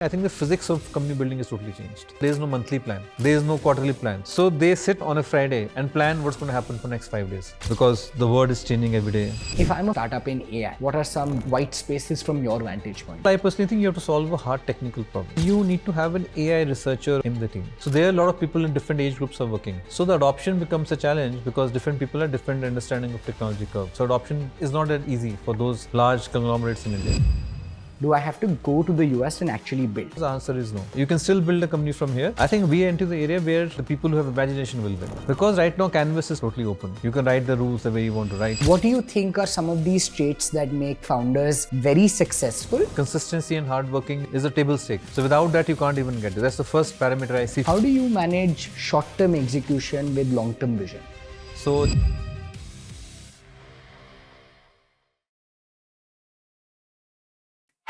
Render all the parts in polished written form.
I think the physics of company building is totally changed. There is no monthly plan. There is no quarterly plan. So they sit on a Friday and plan what's going to happen for next 5 days because the world is changing every day. If I'm a startup in AI, what are some white spaces from your vantage point? I personally think you have to solve a hard technical problem. You need to have an AI researcher in the team. So there are a lot of people in different age groups are working. So the adoption becomes a challenge because different people have different understanding of technology curve. So adoption is not that easy for those large conglomerates in India. Do I have to go to the US and actually build? The answer is no. You can still build a company from here. I think we enter the area where the people who have imagination will win. Because right now canvas is totally open. You can write the rules the way you want to write. What do you think are some of these traits that make founders very successful? Consistency and hard working is a table stake. So without that you can't even get it. That's the first parameter I see. How do you manage short-term execution with long-term vision? So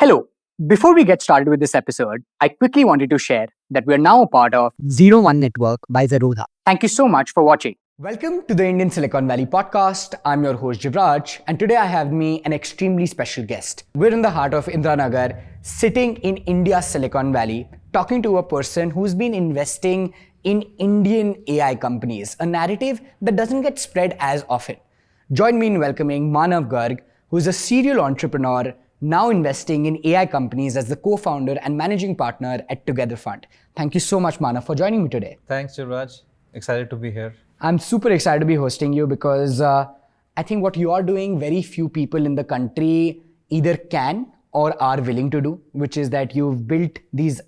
Hello. Before we get started with this episode, I quickly wanted to share that we are now a part of 01 Network by Zerodha. Thank you so much for watching. Welcome to the Indian Silicon Valley podcast. I'm your host Jivraj, and today I have me an extremely special guest. We're in the heart of Indranagar, sitting in India's Silicon Valley, talking to a person who's been investing in Indian AI companies, a narrative that doesn't get spread as often. Join me in welcoming Manav Garg, who's a serial entrepreneur now investing in AI companies as the co-founder and managing partner at Together Fund. Thank you so much, Manav, for joining me today. thanks, Jivraj. Excited to be here. I'm super excited to be hosting you because I think what you are doing, very few people in the country either can or are willing to do, which is that you've built this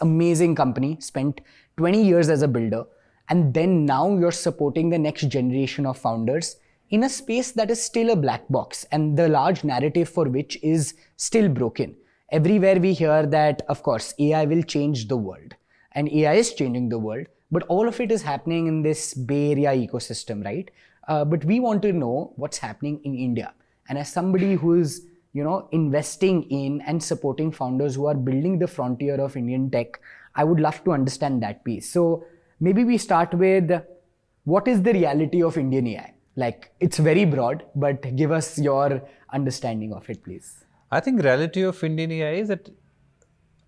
amazing company, spent 20 years as a builder, and then now you're supporting the next generation of founders in a space that is still a black box and the large narrative for which is still broken. Everywhere we hear that, of course, AI will change the world and AI is changing the world, but all of it is happening in this Bay Area ecosystem, right? But we want to know what's happening in India. And as somebody who is, investing in and supporting founders who are building the frontier of Indian tech, I would love to understand that piece. So maybe we start with, what is the reality of Indian AI? Like, it's very broad, but give us your understanding of it, please. I think reality of Indian AI is that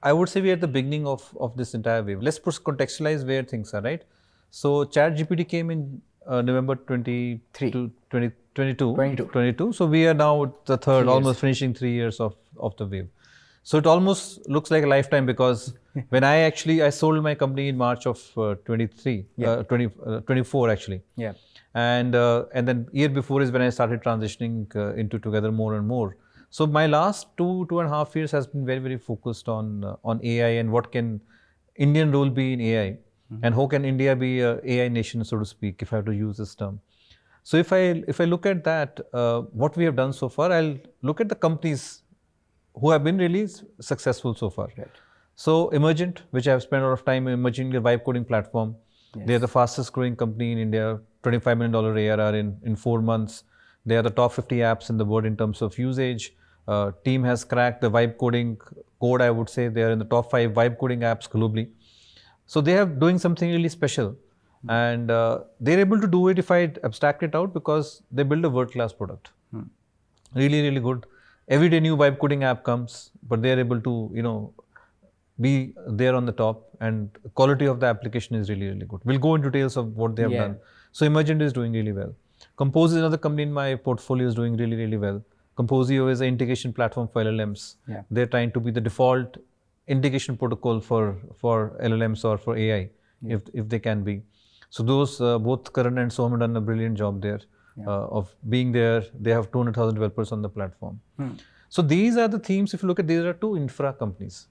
I would say we are at the beginning of this entire wave. Let's contextualize where things are, right? So ChatGPT came in November 2022. So we are now the third, almost finishing 3 years of the wave. So it almost looks like a lifetime because when I sold my company in March of 24 actually. Yeah. And then year before is when I started transitioning into Together more and more. So my last 2.5 years has been very, very focused on AI and what can Indian role be in AI, and how can India be a AI nation, so to speak, if I have to use this term. So if I look at that, what we have done so far, I'll look at the companies who have been really successful so far. Right. So Emergent, which I have spent a lot of time emerging the vibe coding platform. Yes. They are the fastest growing company in India, $25 million ARR in 4 months. They are the top 50 apps in the world in terms of usage. Team has cracked the vibe coding code, I would say. They are in the top 5 vibe coding apps globally. So they are doing something really special. And they're able to do it if I abstract it out because they build a world-class product. Really, really good. Every day new vibe coding app comes, but they're able to, be there on the top, and quality of the application is really, really good. We'll go into details of what they have done. So Emergent is doing really well. Composio is another company in my portfolio is doing really, really well. Composio is an integration platform for LLMs. Yeah. They're trying to be the default integration protocol for LLMs or for AI, if they can be. So those both Karan and Soham have done a brilliant job there of being there. They have 200,000 developers on the platform. So these are the themes. If you look at, these are 2 infra companies.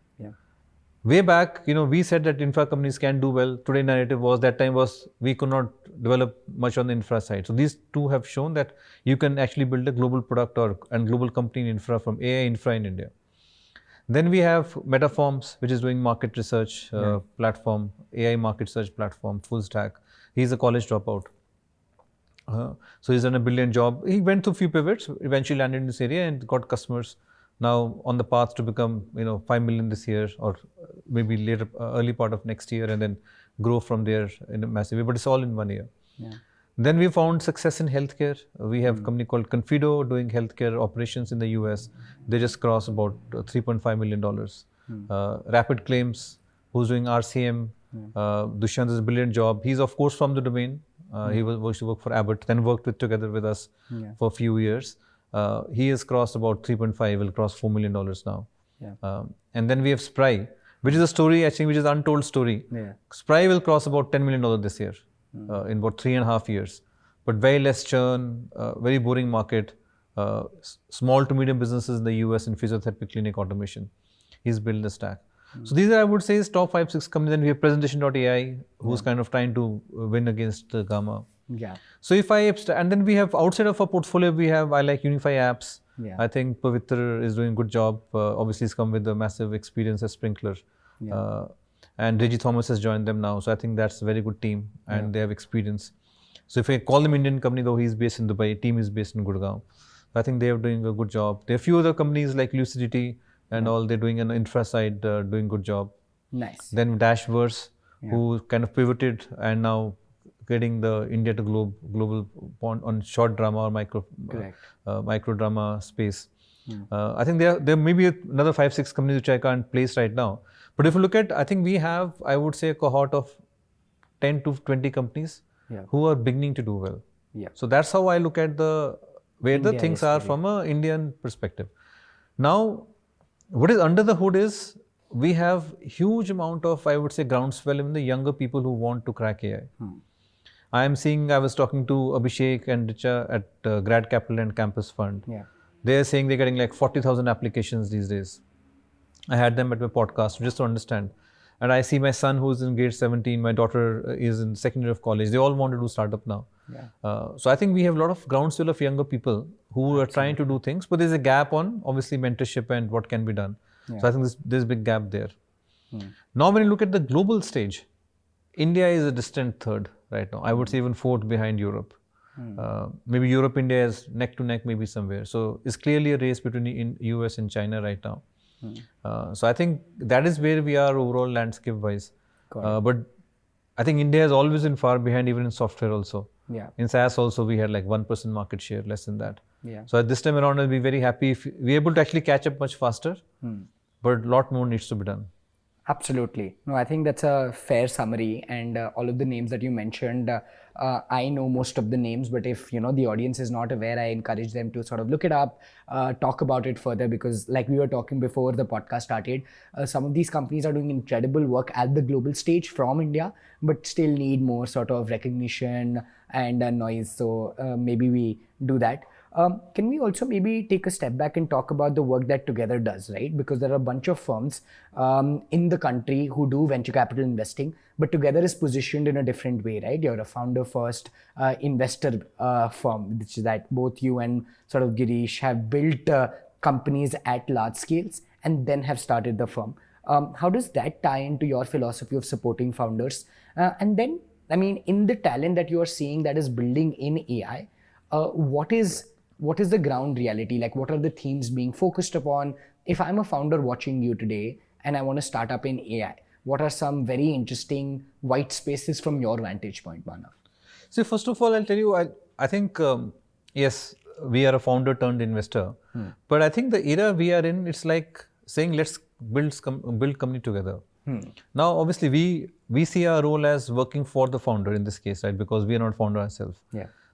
Way back, we said that infra companies can do well. Today narrative was, that time was, we could not develop much on the infra side. So these 2 have shown that you can actually build a global product and global company in infra from AI infra in India. Then we have Metaforms, which is doing market research platform, AI market research platform, full stack. He's a college dropout. So he's done a brilliant job. He went through a few pivots, eventually landed in this area and got customers. Now on the path to become 5 million this year, or maybe later, early part of next year, and then grow from there in a massive way. But it's all in 1 year. Then we found success in healthcare. We have a company called Confido doing healthcare operations in the US. They just crossed about $3.5 million. Rapid Claims, who's doing RCM. Dushyant is a brilliant job. He's of course from the domain. He used to work for Abbott, then worked together with us for a few years. He has crossed about 3.5, will cross $4 million now. And then we have Spry, which is a story actually, which is an untold story. Spry will cross about $10 million this year, in about 3.5 years. But very less churn, very boring market, small to medium businesses in the US in physiotherapy clinic automation. He's built the stack. So these are, I would say, is top 5-6 companies. Then we have Presentation.ai, who's kind of trying to win against Gamma. So if and then we have outside of our portfolio, we have, I like Unify Apps. I think Pavitra is doing a good job. Obviously, he's come with a massive experience as Sprinkler. And Reggie Thomas has joined them now. So I think that's a very good team and they have experience. So if I call them Indian company, though he's based in Dubai, team is based in Gurgaon. So I think they are doing a good job. There are a few other companies like Lucidity and all, they're doing an infra side, doing good job. Nice. Then Dashverse, who kind of pivoted and now getting the India to global on short drama or micro drama space. I think there may be another 5-6 companies which I can't place right now. But if you look at, I think we have, I would say, a cohort of 10 to 20 companies who are beginning to do well. So that's how I look at where the things are from an Indian perspective. Now, what is under the hood is we have huge amount of, I would say, groundswell in the younger people who want to crack AI. I was talking to Abhishek and Richa at Grad Capital and Campus Fund. They're saying they're getting like 40,000 applications these days. I had them at my podcast just to understand. And I see my son who's in grade 17, my daughter is in second year of college. They all want to do startup now. So I think we have a lot of groundswell of younger people who are trying to do things, but there's a gap on obviously mentorship and what can be done. So I think there's a big gap there. Now when you look at the global stage, India is a distant third right now. I would say even fourth behind Europe. Maybe Europe, India is neck to neck maybe somewhere. So it's clearly a race between US and China right now. So I think that is where we are overall landscape wise. But I think India has always been far behind even in software also. In SaaS also we had like 1% market share, less than that. So at this time around I'll be very happy if we're able to actually catch up much faster. But a lot more needs to be done. Absolutely. No, I think that's a fair summary, and all of the names that you mentioned, I know most of the names, but if the audience is not aware, I encourage them to sort of look it up, talk about it further, because like we were talking before the podcast started, some of these companies are doing incredible work at the global stage from India, but still need more sort of recognition and noise. So maybe we do that. Can we also maybe take a step back and talk about the work that Together does, right? Because there are a bunch of firms in the country who do venture capital investing, but Together is positioned in a different way, right? You're a founder-first investor firm, which is that both you and sort of Girish have built companies at large scales and then have started the firm. How does that tie into your philosophy of supporting founders? And then, I mean, in the talent that you are seeing that is building in AI, what is the ground reality? Like, what are the themes being focused upon? If I'm a founder watching you today and I want to start up in AI, what are some very interesting white spaces from your vantage point, Manav? So first of all, I'll tell you, I think, yes, we are a founder turned investor, but I think the era we are in, it's like saying, let's build company together. Now, obviously, we see our role as working for the founder in this case, right? Because we are not founder ourselves.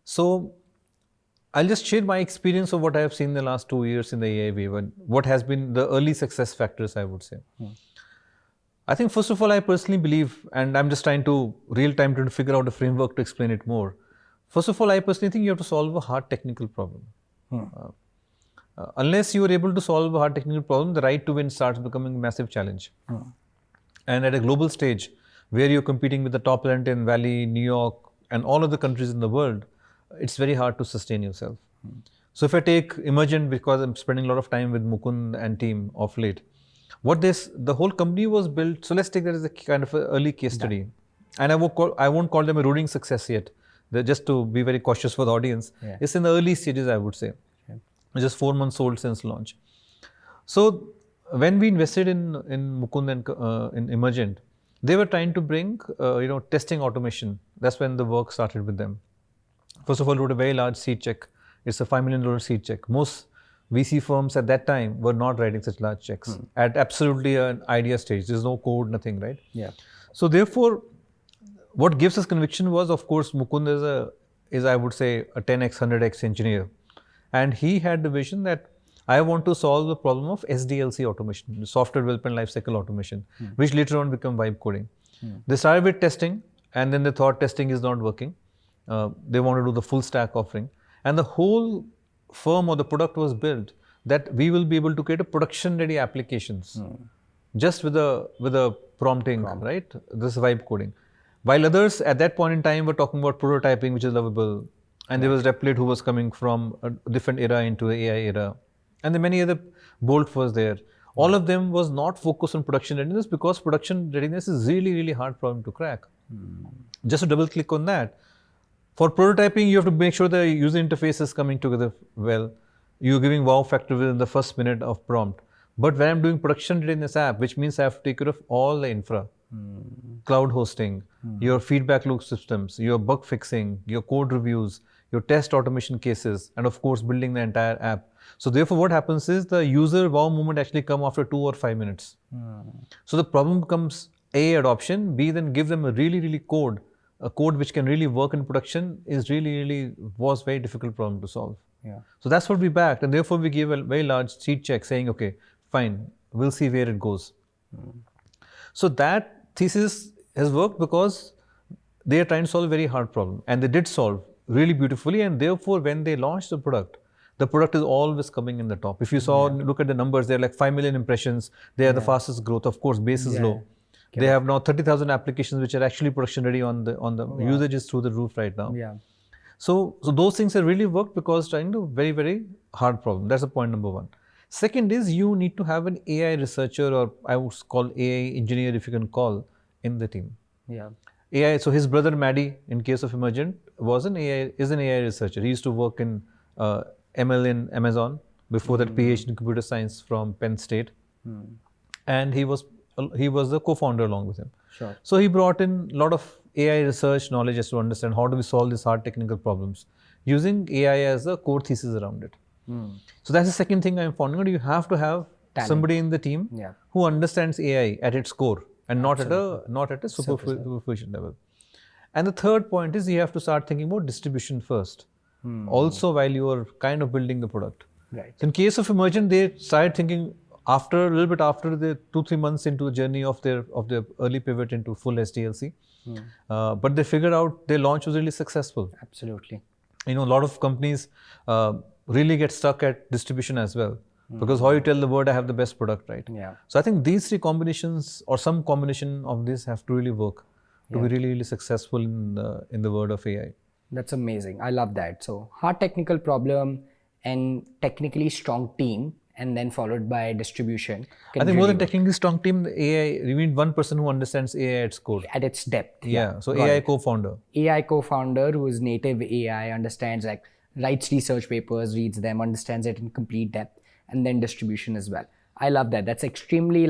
So I'll just share my experience of what I have seen in the last 2 years in the AI wave and what has been the early success factors, I would say. I think first of all, I personally believe, and I'm just trying to real-time to figure out a framework to explain it more. First of all, I personally think you have to solve a hard technical problem. Unless you are able to solve a hard technical problem, the right to win starts becoming a massive challenge. And at a global stage, where you're competing with the top talent in Valley, New York, and all other countries in the world, it's very hard to sustain yourself. So if I take Emergent, because I'm spending a lot of time with Mukund and team of late, the whole company was built, so let's take that as a kind of an early case study. And I won't call them a roaring success yet. Just to be very cautious for the audience. It's in the early stages, I would say. Just 4 months old since launch. So when we invested in Mukund and in Emergent, they were trying to bring testing automation. That's when the work started with them. First of all, wrote a very large seed check. It's a $5 million seed check. Most VC firms at that time were not writing such large checks at absolutely an idea stage. There's no code, nothing, right? Yeah. So therefore, what gives us conviction was, of course, Mukund is I would say a 10x, 100x engineer, and he had the vision that I want to solve the problem of SDLC automation, software development lifecycle automation, which later on become vibe coding. They started with testing, and then they thought testing is not working. They want to do the full stack offering, and the whole firm or the product was built that we will be able to create a production ready applications just with a prompting, right? This vibe coding. While others at that point in time were talking about prototyping, which is lovable, and there was Replit who was coming from a different era into the AI era, and then many other Bolt was there. All of them was not focused on production readiness because production readiness is really, really hard problem to crack. Just to double click on that, for prototyping, you have to make sure the user interface is coming together well. You're giving wow factor within the first minute of prompt. But when I'm doing production readiness app, which means I have to take care of all the infra, cloud hosting, your feedback loop systems, your bug fixing, your code reviews, your test automation cases, and of course, building the entire app. So therefore, what happens is the user wow moment actually come after 2 or 5 minutes. So the problem becomes A, adoption, B, then give them a really code. A code which can really work in production is really was very difficult problem to solve. Yeah. So that's what we backed, and therefore we gave a very large seed check saying, okay, fine, we'll see where it goes. So that thesis has worked because they are trying to solve a very hard problem, and they did solve really beautifully, and therefore when they launched the product is always coming in the top. If you saw, look at the numbers, they're like 5 million impressions, they are the fastest growth, of course, base is low. They have now 30,000 applications which are actually production ready on the usage is through the roof right now. Yeah. So those things have really worked because trying to very hard problem. That's the point number one. Second is you need to have an AI researcher, or I would call AI engineer if you can call, in the team. Yeah. AI. So his brother Maddie, in case of Emergent, is an AI researcher. He used to work in ML in Amazon. Before that, PhD in computer science from Penn State, and he was the co-founder along with him. Sure. So he brought in a lot of AI research knowledge just to understand how do we solve these hard technical problems using AI as a core thesis around it. So that's the second thing I'm finding out. You have to have somebody in the team who understands AI at its core and not at a superficial level. And the third point is you have to start thinking about distribution first. Also, while you are kind of building the product. Right. So in case of Emergent, they started thinking a little bit after the 2-3 months into the journey of their early pivot into full SDLC. But they figured out their launch was really successful. Absolutely. A lot of companies really get stuck at distribution as well. Because how you tell the world I have the best product, right? Yeah. So I think these three combinations or some combination of this have to really work to be really successful in the world of AI. That's amazing. I love that. So hard technical problem and technically strong team, and then followed by distribution. I think more than technically strong team, the AI, you need one person who understands AI at its core. At its depth. Yeah. So AI co-founder. AI co-founder who is native AI, understands, like writes research papers, reads them, understands it in complete depth, and then distribution as well. I love that. That's extremely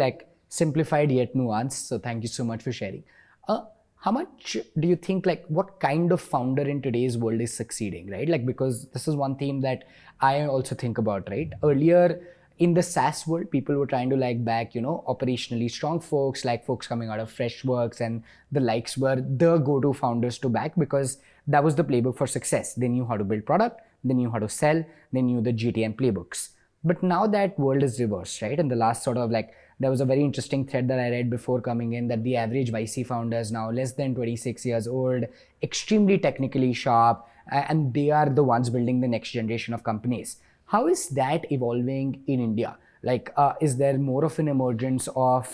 simplified yet nuanced. So thank you so much for sharing. How much do you think, what kind of founder in today's world is succeeding, right? Because this is one theme that I also think about, right? Earlier in the SaaS world, people were trying to back, operationally strong folks, folks coming out of Freshworks and the likes were the go-to founders to back because that was the playbook for success. They knew how to build product, they knew how to sell, they knew the GTM playbooks. But now that world is reversed, right? And the last there was a very interesting thread that I read before coming in that the average YC founder is now less than 26 years old, extremely technically sharp, and they are the ones building the next generation of companies. How is that evolving in India? Is there more of an emergence of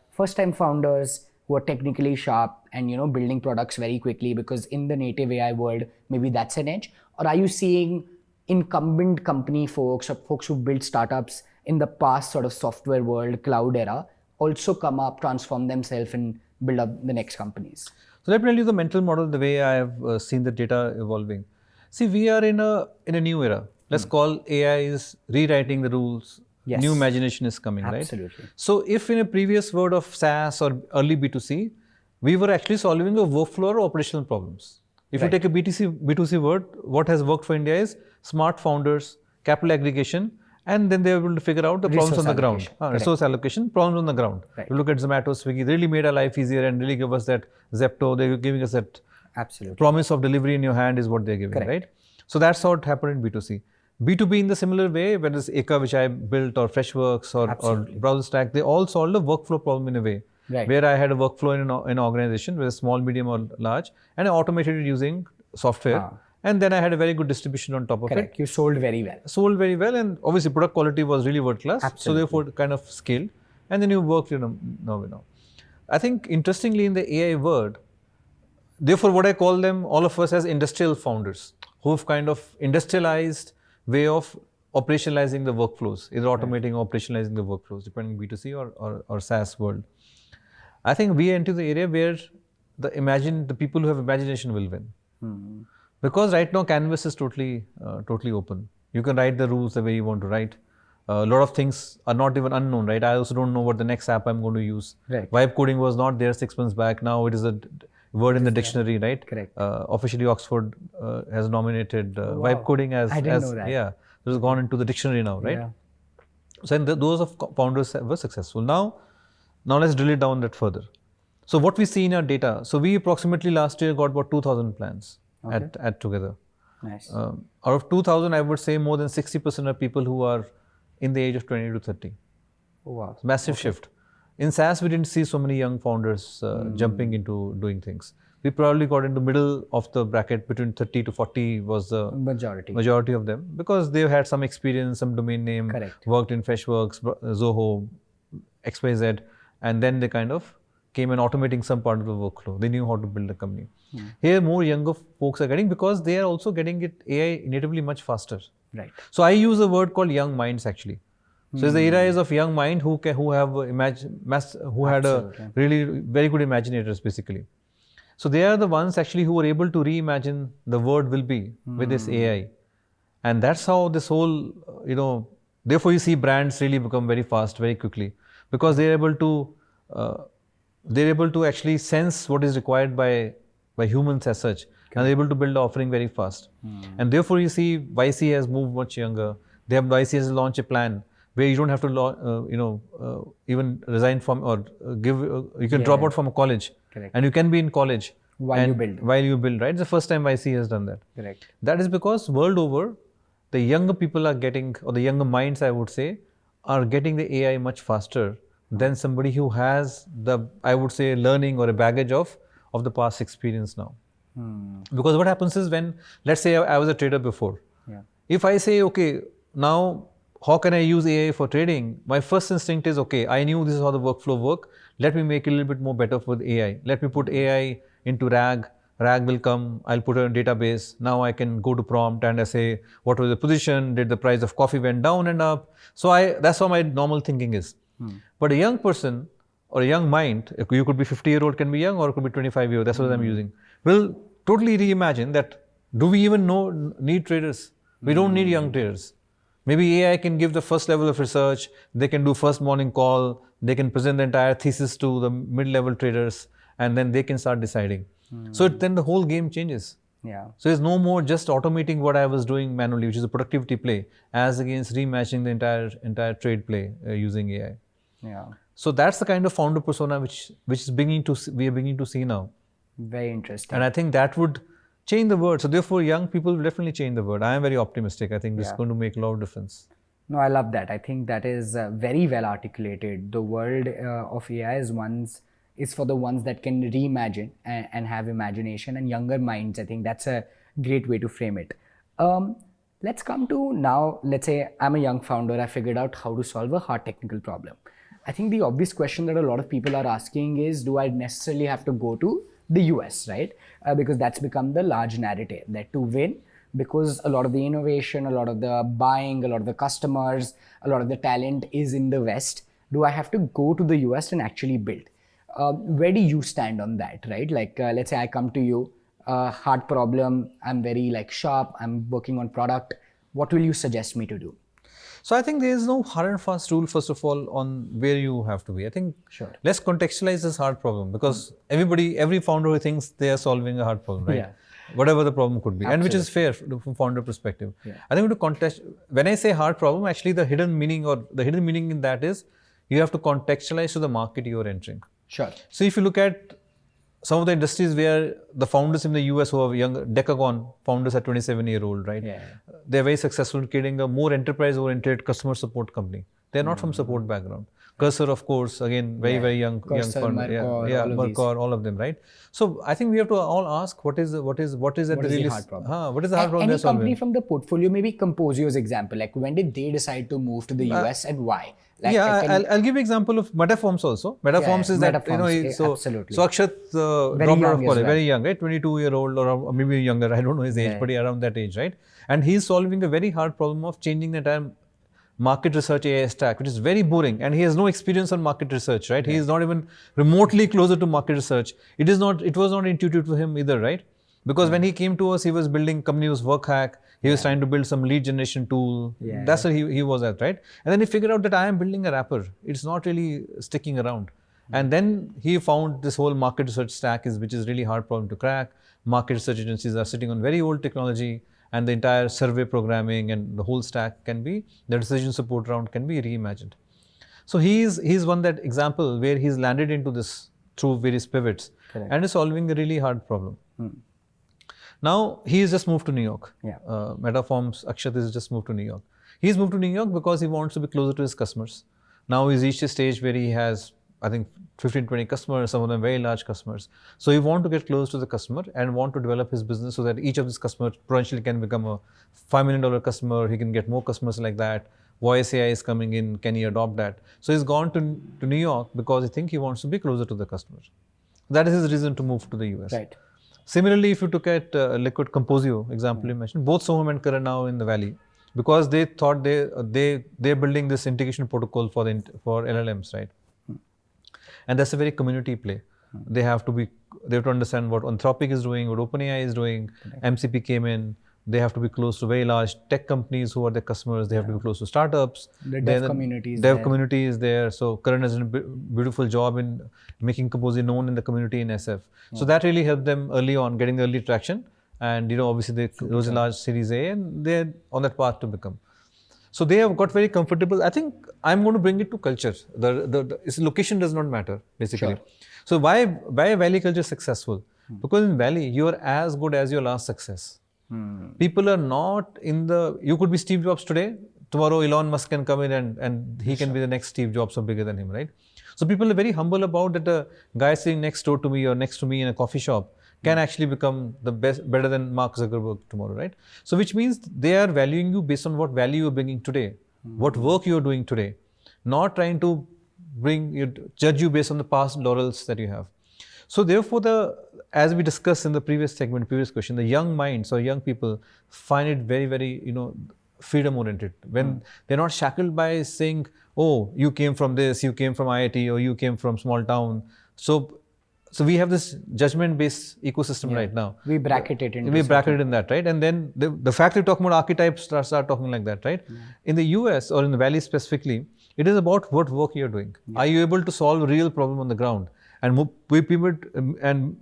first-time founders who are technically sharp and, building products very quickly because in the native AI world, maybe that's an edge? Or are you seeing incumbent company folks or folks who built startups in the past software world, cloud era, also come up, transform themselves and build up the next companies? So let me tell you the mental model, the way I have seen the data evolving. See, we are in a new era. Let's call AI is rewriting the rules. Yes. New imagination is coming, right? Absolutely. So if in a previous world of SaaS or early B2C, we were actually solving a workflow or operational problems. If you take a B2C word, what has worked for India is smart founders, capital aggregation, And then they were able to figure out the problems on the ground. Resource allocation, problems on the ground. Right. You look at Zomato, Swiggy, they really made our life easier and really give us that Zepto, they were giving us that promise of delivery in your hand is what they're giving, right? So that's how it happened in B2C. B2B in the similar way, whether it's Eka, which I built, or Freshworks, or Browser Stack, they all solved a workflow problem in a way. Right. Where I had a workflow in an organization, whether small, medium, or large, and I automated it using software. And then I had a very good distribution on top of it. You sold very well. Sold very well, and obviously product quality was really world class. So therefore, kind of scaled, and then you worked, now. I think interestingly in the AI world, therefore what I call them, all of us as industrial founders, who've kind of industrialized way of operationalizing the workflows, either automating or operationalizing the workflows, depending on B2C or SaaS world. I think we enter the area where the people who have imagination will win. Because right now canvas is totally open. You can write the rules the way you want to write. A lot of things are not even unknown, right? I also don't know what the next app I'm going to use. Right. Vibe coding was not there 6 months back. Now it is a word in the dictionary, right? Correct. Officially Oxford has nominated vibe coding as, I didn't know that. Yeah, it has gone into the dictionary now, right? Yeah. So those of founders were successful. Now let's drill it down that further. So what we see in our data, so we approximately last year got about 2,000 plans at together. Nice. Out of 2,000, I would say more than 60% are people who are in the age of 20 to 30. Oh, wow. Massive shift. In SaaS, we didn't see so many young founders jumping into doing things. We probably got into middle of the bracket between 30 to 40 was the majority of them, because they had some experience, some domain name, worked in Freshworks, Zoho, XYZ, and then they kind of came in automating some part of the workflow. They knew how to build a company. Here, more younger folks are getting, because they are also getting it AI natively much faster. Right. So I use a word called young minds actually. So the era is of young mind who had a really very good imaginators basically. So they are the ones actually who are able to reimagine the world will be with this AI, and that's how this whole therefore you see brands really become very fast very quickly, because they're able to actually sense what is required by humans as such, and they're able to build an offering very fast. And therefore you see YC has moved much younger. YC has launched a plan where you don't have to even resign from or you can drop out from a college. And you can be in college while you build, right? It's the first time YC has done that. Correct. That is because world over, the younger people are getting, or the younger minds I would say, are getting the AI much faster than somebody who has the, I would say, learning or a baggage of the past experience now. Because what happens is when, let's say I was a trader before. If I say, okay, now how can I use AI for trading? My first instinct is, okay, I knew this is how the workflow work. Let me make it a little bit more better for the AI. Let me put AI into RAG. RAG will come, I'll put it in a database. Now I can go to prompt and I say, what was the position? Did the price of coffee went down and up? So that's how my normal thinking is. But a young person or a young mind, you could be 50-year-old can be young, or it could be 25-year-old, that's what I'm using, will totally reimagine that, do we even need traders? We don't need young traders. Maybe AI can give the first level of research, they can do first morning call, they can present the entire thesis to the mid-level traders, and then they can start deciding. So then the whole game changes. So it's no more just automating what I was doing manually, which is a productivity play, as against reimagining the entire trade play using AI. So that's the kind of founder persona which is we are beginning to see now. Very interesting. And I think that would change the world. So therefore, young people will definitely change the world. I am very optimistic. I think this is going to make a lot of difference. No, I love that. I think that is very well articulated. The world of AI is for the ones that can reimagine and have imagination, and younger minds. I think that's a great way to frame it. Let's come to now, let's say I'm a young founder. I figured out how to solve a hard technical problem. I think the obvious question that a lot of people are asking is, do I necessarily have to go to the US, right? Because that's become the large narrative, that to win, because a lot of the innovation, a lot of the buying, a lot of the customers, a lot of the talent is in the West. Do I have to go to the US and actually build? Where do you stand on that, right? Like, let's say I come to you, hard problem, I'm very sharp, I'm working on product. What will you suggest me to do? So I think there is no hard and fast rule, first of all, on where you have to be. I think let's contextualize this hard problem, because every founder who thinks they are solving a hard problem, right? whatever the problem could be, and which is fair from founder perspective. I think to contest, when I say hard problem, actually the hidden meaning in that is you have to contextualize to the market you are entering. Sure. So if you look at some of the industries where the founders in the US who are young, Decagon founders are 27-year-old, right? They're very successful in creating a more enterprise-oriented customer support company. They're not from support background. Cursor, of course, again, very young founder. Mercor, all of them, right? So I think we have to all ask what is the hard problem? What is the hard problem? Any company from the portfolio, maybe Composio's example, like when did they decide to move to the US and why? Like I'll give you example of Metaforms also. Metaforms is that, so Akshat dropped out of college, very young, right? 22-year-old or maybe younger, I don't know his age, but around that age, right? And he's solving a very hard problem of changing the entire market research AI stack, which is very boring, and he has no experience on market research, right? He is not even remotely closer to market research. It was not intuitive to him either, right? Because when he came to us, he was building company was WorkHack. He was trying to build some lead generation tool. That's where he was at, right? And then he figured out that I am building a wrapper. It's not really sticking around. And then he found this whole market research stack which is really hard problem to crack. Market research agencies are sitting on very old technology, and the entire survey programming and the whole stack the decision support round can be reimagined. So he's one that example where he's landed into this through various pivots and is solving a really hard problem. Now he's just moved to New York. Metaforms, Akshat has just moved to New York. He's moved to New York because he wants to be closer to his customers. Now he's reached a stage where he has, I think, 15, 20 customers, some of them very large customers. So he wants to get close to the customer and want to develop his business so that each of his customers potentially can become a $5 million customer. He can get more customers like that. Voice AI is coming in. Can he adopt that? So he's gone to New York because he wants to be closer to the customer. That is his reason to move to the US. Right. Similarly, if you look at Liquid Composio example you mentioned, both Soham and Karan now in the Valley, because they thought they're building this integration protocol for LLMs, right? And that's a very community play. They have to understand what Anthropic is doing, what OpenAI is doing. MCP came in. They have to be close to very large tech companies who are their customers. They have to be close to startups. The dev community is there. So Karan has done a beautiful job in making Composio known in the community in SF. So that really helped them early on, getting early traction. And obviously they rose a large Series A, and they're on that path to become. So they have got very comfortable. I think I'm going to bring it to culture. Its location does not matter, basically. So why Valley culture is successful? Because in Valley, you are as good as your last success. People are not you could be Steve Jobs today. Tomorrow Elon Musk can come in and he can be the next Steve Jobs or bigger than him, right? So people are very humble about that a guy sitting next door to me or next to me in a coffee shop can actually become better than Mark Zuckerberg tomorrow, right? So which means they are valuing you based on what value you're bringing today, what work you're doing today, not trying to judge you based on the past laurels that you have. So therefore, as we discussed in the previous question, the young minds or young people find it very, very, freedom oriented. When they're not shackled by saying, oh, you came from this, you came from IIT, or you came from small town. So we have this judgment-based ecosystem right now. We bracket it in. We bracket it in that, right? And then the fact we're talking about archetypes start talking like that, right? In the US or in the Valley specifically, it is about what work you're doing. Are you able to solve a real problem on the ground? And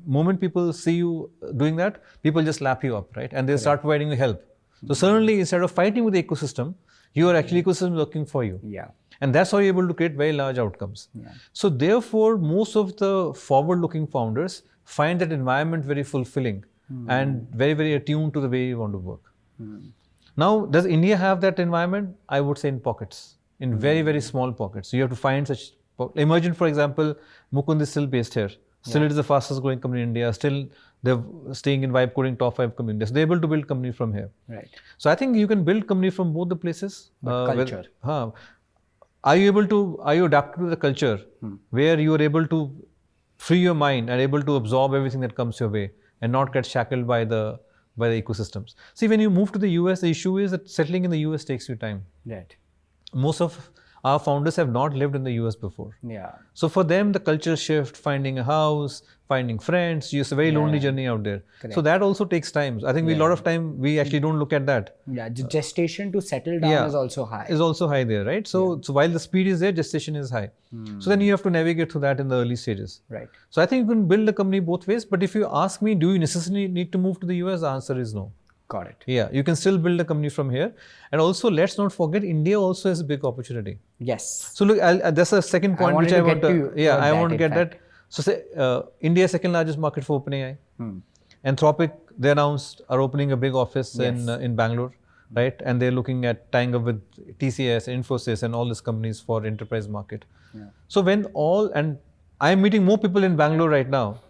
moment people see you doing that, people just lap you up, right? And they start providing you help. So suddenly, instead of fighting with the ecosystem, you are actually ecosystem working for you. And that's how you're able to create very large outcomes. So therefore, most of the forward-looking founders find that environment very fulfilling and very, very attuned to the way you want to work. Now, does India have that environment? I would say in pockets, in very, very small pockets. So you have to find such. Emergent, for example, Mukund is still based here. Still, it is the fastest growing company in India. Still, they're staying in vibe coding top 5 company in India. So they're able to build company from here. Right. So I think you can build company from both the places. Culture. Are you adapted to the culture where you are able to free your mind and able to absorb everything that comes your way and not get shackled by the ecosystems? See, when you move to the US, the issue is that settling in the US takes you time. Right. Most of our founders have not lived in the US before. Yeah. So for them, the culture shift, finding a house, finding friends, it's a very lonely journey out there. Correct. So that also takes time. I think a lot of time we actually don't look at that. Yeah, gestation to settle down is also high. Is also high there, right? So while the speed is there, gestation is high. So then you have to navigate through that in the early stages. Right. So I think you can build a company both ways. But if you ask me, do you necessarily need to move to the US? The answer is no. Got it. Yeah, you can still build a company from here. And also, let's not forget, India also has a big opportunity. Yes. So look, that's a second point which I want to. Yeah, I want to get that. So say India is second largest market for OpenAI. Anthropic, they announced are opening a big office in Bangalore, right? And they're looking at tying up with TCS, Infosys, and all these companies for enterprise market. So when and I'm meeting more people in Bangalore right now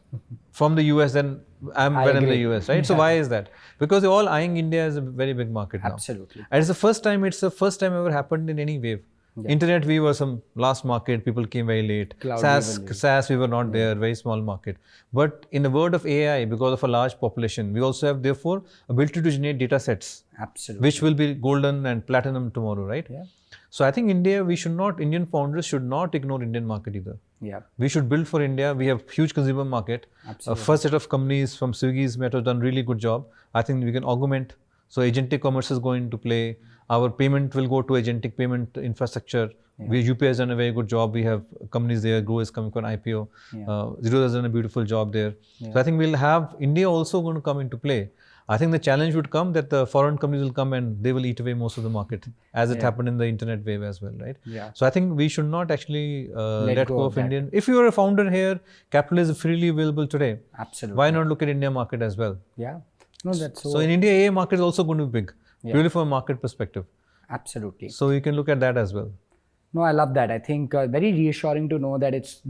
from the US than I'm in the US, right? So why is that? Because they're all eyeing India as a very big market now. Absolutely. And it's the first time ever happened in any wave. Internet, we were some last market, people came very late. SaaS, we were not there, very small market. But in the world of AI, because of a large population, we also have therefore ability to generate data sets. Absolutely. Which will be golden and platinum tomorrow, right? Yeah. So I think Indian founders should not ignore Indian market either. Yeah. We should build for India. We have huge consumer market. Absolutely. First set of companies from Swiggy's Met have done really good job. I think we can augment. So agentic commerce is going to play. Our payment will go to agentic payment infrastructure. UPI has done a very good job. We have companies there. Grow is coming for an IPO. Zero has done a beautiful job there. So I think we'll have India also going to come into play. I think the challenge would come that the foreign companies will come and they will eat away most of the market, as it happened in the internet wave as well, right? Yeah. So I think we should not actually let go of Indian. If you are a founder here, capital is freely available today. Absolutely. Why not look at India market as well? Yeah. No, that's so in India, AI market is also going to be big, purely from a market perspective. Absolutely. So you can look at that as well. No, I love that. I think very reassuring to know that it's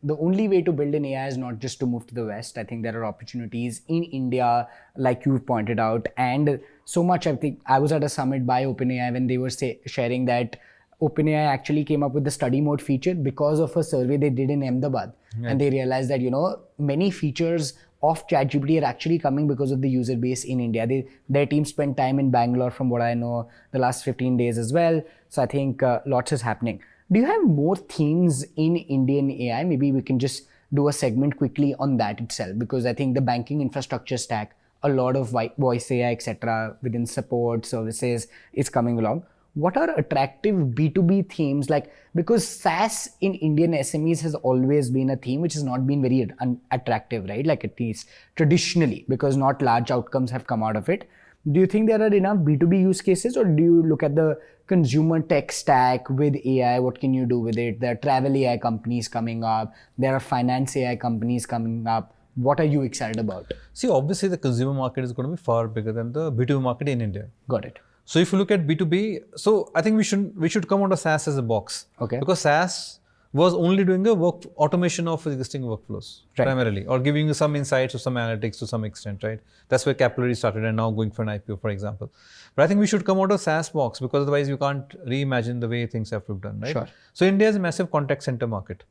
the only way to build an AI is not just to move to the West. I think there are opportunities in India, like you pointed out, and so much. I think I was at a summit by OpenAI when they were sharing that OpenAI actually came up with the study mode feature because of a survey they did in Ahmedabad, and they realized that many features of ChatGPT are actually coming because of the user base in India. Their team spent time in Bangalore, from what I know, the last 15 days as well. So I think lots is happening. Do you have more themes in Indian AI? Maybe we can just do a segment quickly on that itself, because I think the banking infrastructure stack, a lot of voice AI, etc., within support services is coming along. What are attractive B2B themes? Because SaaS in Indian SMEs has always been a theme which has not been very attractive, right? At least traditionally, because not large outcomes have come out of it. Do you think there are enough B2B use cases, or do you look at the consumer tech stack with AI? What can you do with it? There are travel AI companies coming up. There are finance AI companies coming up. What are you excited about? See, obviously the consumer market is going to be far bigger than the B2B market in India. Got it. So if you look at B2B, so I think we should come out of SaaS as a box. Okay. Because SaaS was only doing the automation of existing workflows primarily, or giving you some insights or some analytics to some extent, right? That's where Capillary started and now going for an IPO, for example. But I think we should come out of SaaS box, because otherwise you can't reimagine the way things have to be done, right? Sure. So India is a massive contact center market.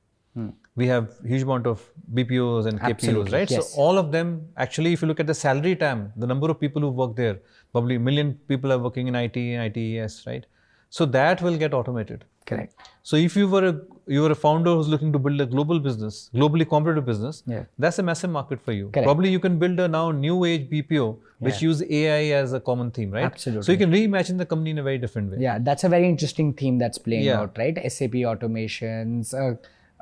We have huge amount of BPOs and KPOs, Absolutely, right? yes. So all of them, actually, if you look at the salary TAM, the number of people who work there, probably 1 million people are working in IT, ITES, right? So that will get automated. Correct. So if you were a founder who's looking to build a global business, globally competitive business, that's a massive market for you. Correct. Probably you can build a now new age BPO which use AI as a common theme, right? Absolutely. So you can reimagine the company in a very different way. Yeah, that's a very interesting theme that's playing out, right? SAP automations,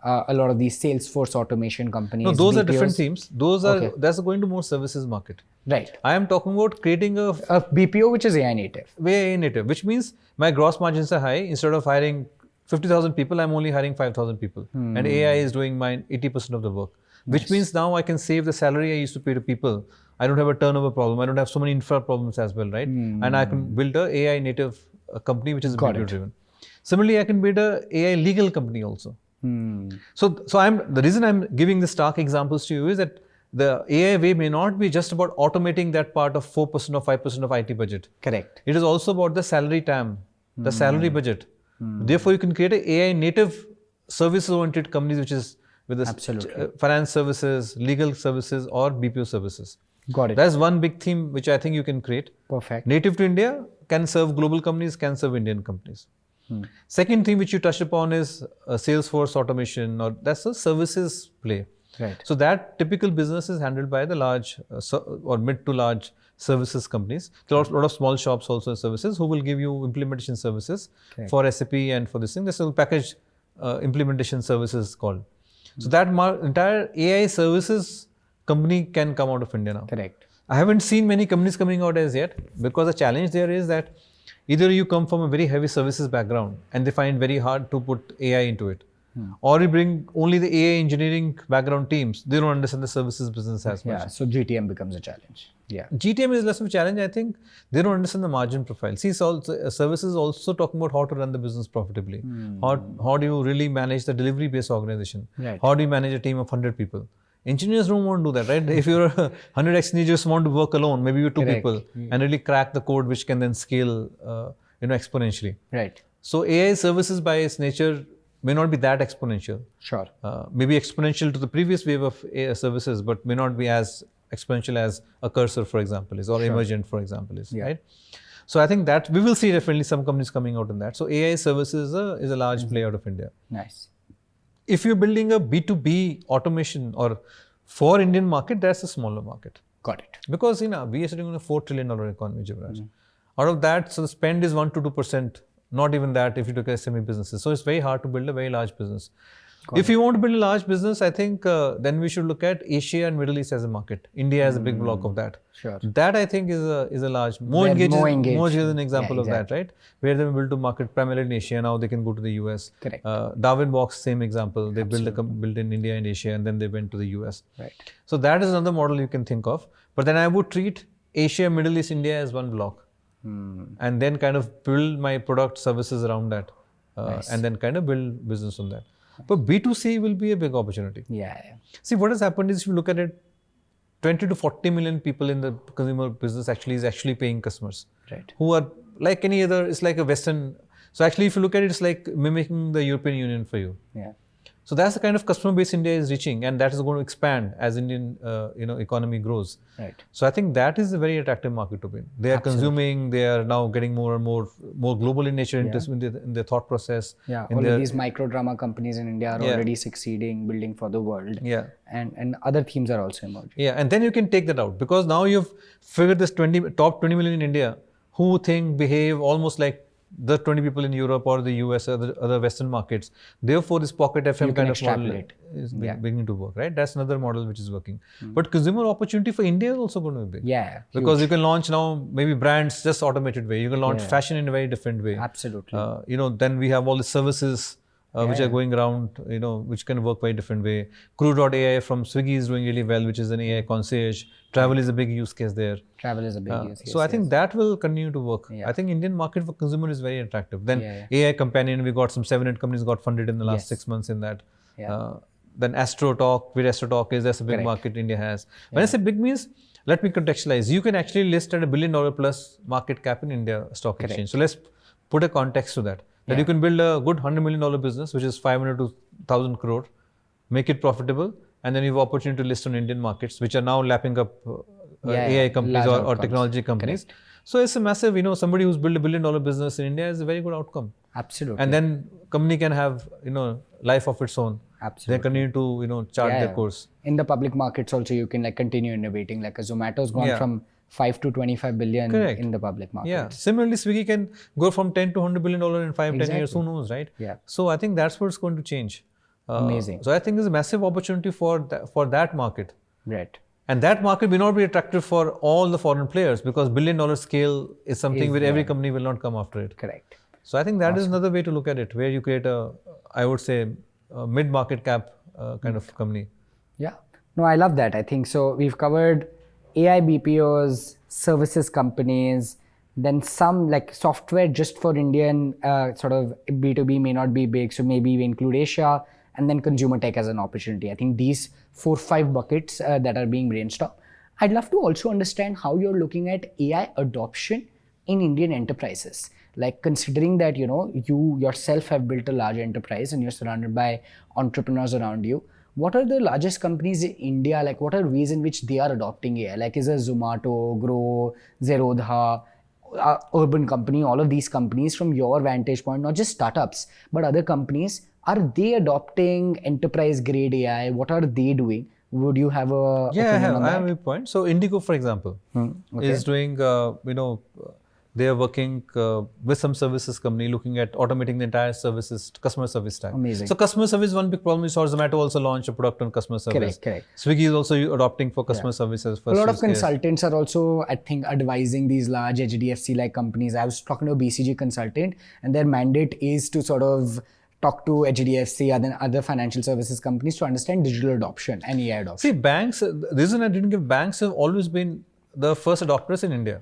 a lot of these Salesforce automation companies. No, those BPOs. are different themes. That's going to more services market. Right. I am talking about creating a BPO which is AI native. AI native, which means my gross margins are high. Instead of hiring 50,000 people, I'm only hiring 5,000 people. And AI is doing my 80% of the work. Which means now I can save the salary I used to pay to people. I don't have a turnover problem. I don't have so many infra problems as well, right? And I can build a AI native company which is BPO driven. Similarly, I can build a AI legal company also. So the reason I'm giving the stark examples to you is that the AI way may not be just about automating that part of 4% or 5% of IT budget. Correct. It is also about the salary TAM, the salary budget. Therefore, you can create an AI native service-oriented companies which is with the finance services, legal services, or BPO services. Got it. That's one big theme which I think you can create. Perfect. Native to India, can serve global companies, can serve Indian companies. Second thing which you touched upon is Salesforce automation, or that's a services play. Right. So that typical business is handled by the large or mid to large services companies. There are a lot of small shops also services who will give you implementation services for SAP and for this thing. This is a package implementation services called. So that entire AI services company can come out of India now. Correct. I haven't seen many companies coming out as yet, because the challenge there is that either you come from a very heavy services background and they find very hard to put AI into it, or you bring only the AI engineering background teams, they don't understand the services business as much. Yeah, so GTM becomes a challenge. Yeah. GTM is less of a challenge. I think they don't understand the margin profile. See, services also talking about how to run the business profitably. How do you really manage the delivery based organization? Right. How do you manage a team of 100 people? Engineers don't want to do that, right? If you're a 100x engineer, you just want to work alone, maybe you're two people, and really crack the code which can then scale exponentially. Right. So AI services by its nature may not be that exponential. Sure. Maybe exponential to the previous wave of AI services, but may not be as exponential as a Cursor, for example, is, or Emergent, for example, is, right? So I think that we will see definitely some companies coming out in that. So AI services is a large play out of India. Nice. If you're building a B2B automation or for Indian market, that's a smaller market. Got it. Because we are sitting on a $4 trillion economy, Jivraj. Out of that, so the spend is 1 to 2%. Not even that if you look at SME businesses. So it's very hard to build a very large business. If you want to build a large business, I think then we should look at Asia and Middle East as a market. India has a big block of that. Sure. That I think is a large, more engaged is an example of that, right? Where they build to market primarily in Asia, now they can go to the US. Correct. Darwin Box, same example. They built in India and Asia, and then they went to the US. Right. So that is another model you can think of. But then I would treat Asia, Middle East, India as one block. And then kind of build my product services around that. And then kind of build business on that. But B2C will be a big opportunity. Yeah. See, what has happened is if you look at it, 20 to 40 million people in the consumer business is actually paying customers. Right. Who are like any other, it's like a Western. So actually, if you look at it, it's like mimicking the European Union for you. Yeah. So that's the kind of customer base India is reaching, and that is going to expand as Indian economy grows. Right. So I think that is a very attractive market to be in. They are consuming, they are now getting more and more global in nature in their thought process. Yeah, all of these micro drama companies in India are already succeeding, building for the world. Yeah. And other themes are also emerging. Yeah, and then you can take that out, because now you've figured this top 20 million in India who behave almost like the 20 people in Europe or the US or the other Western markets. Therefore, this pocket FM kind of model is beginning to work, right? That's another model which is working. But consumer opportunity for India is also going to be big. Yeah. Because you can launch now maybe brands just automated way. You can launch fashion in a very different way. Absolutely. Then we have all the services which are going around, which can work very different way. Crew.ai from Swiggy is doing really well, which is an AI concierge. Travel is a big use case there. Travel is a big use case. So I think that will continue to work. I think Indian market for consumer is very attractive. Then AI Companion, we got some 7-8 companies got funded in the last 6 months in that. Then AstroTalk, where AstroTalk is, that's a big market India has. When I say big means, let me contextualize. You can actually list at $1 billion plus market cap in India stock exchange. So let's put a context to that. That you can build a good $100 million business, which is 500 to 1,000 crore, make it profitable, and then you have opportunity to list on Indian markets, which are now lapping up AI companies or technology companies. Correct. So it's a massive, somebody who's built $1 billion business in India is a very good outcome. Absolutely. And then company can have, life of its own. Absolutely. They continue to, chart their course. In the public markets also, you can continue innovating. Like a Zomato's gone from 5 to 25 billion in the public market. Yeah. Similarly, Swiggy can go from 10 to $100 billion in 5-10 years. Who knows, right? Yeah. So I think that's what's going to change. Amazing. So I think there's a massive opportunity for that market. Right. And that market may not be attractive for all the foreign players, because $1 billion scale is something where every company will not come after it. Correct. So I think that is another way to look at it, where you create a mid-market cap kind of company. Yeah. No, I love that. I think so. We've covered AI BPOs, services companies, then some like software just for Indian sort of B2B may not be big. So maybe we include Asia, and then consumer tech as an opportunity. I think these 4-5 buckets that are being brainstormed. I'd love to also understand how you're looking at AI adoption in Indian enterprises. Like considering that, you yourself have built a large enterprise and you're surrounded by entrepreneurs around you. What are the largest companies in India? Like what are ways in which they are adopting AI? Like is it Zomato, Grow, Zerodha? urban company, all of these companies from your vantage point, not just startups, but other companies, are they adopting enterprise grade AI? What are they doing? Would you have a opinion on I that? have a point. So Indigo, for example, is doing, they are working with some services company looking at automating the entire services, customer service stack. Amazing. So customer service, one big problem is how Zomato also launched a product on customer service. Correct. Swiggy is also adopting for customer services. A lot of consultants are also, I think, advising these large HDFC-like companies. I was talking to a BCG consultant, and their mandate is to sort of talk to HDFC and then other financial services companies to understand digital adoption and AI adoption. See, banks, the reason I didn't give, banks have always been the first adopters in India.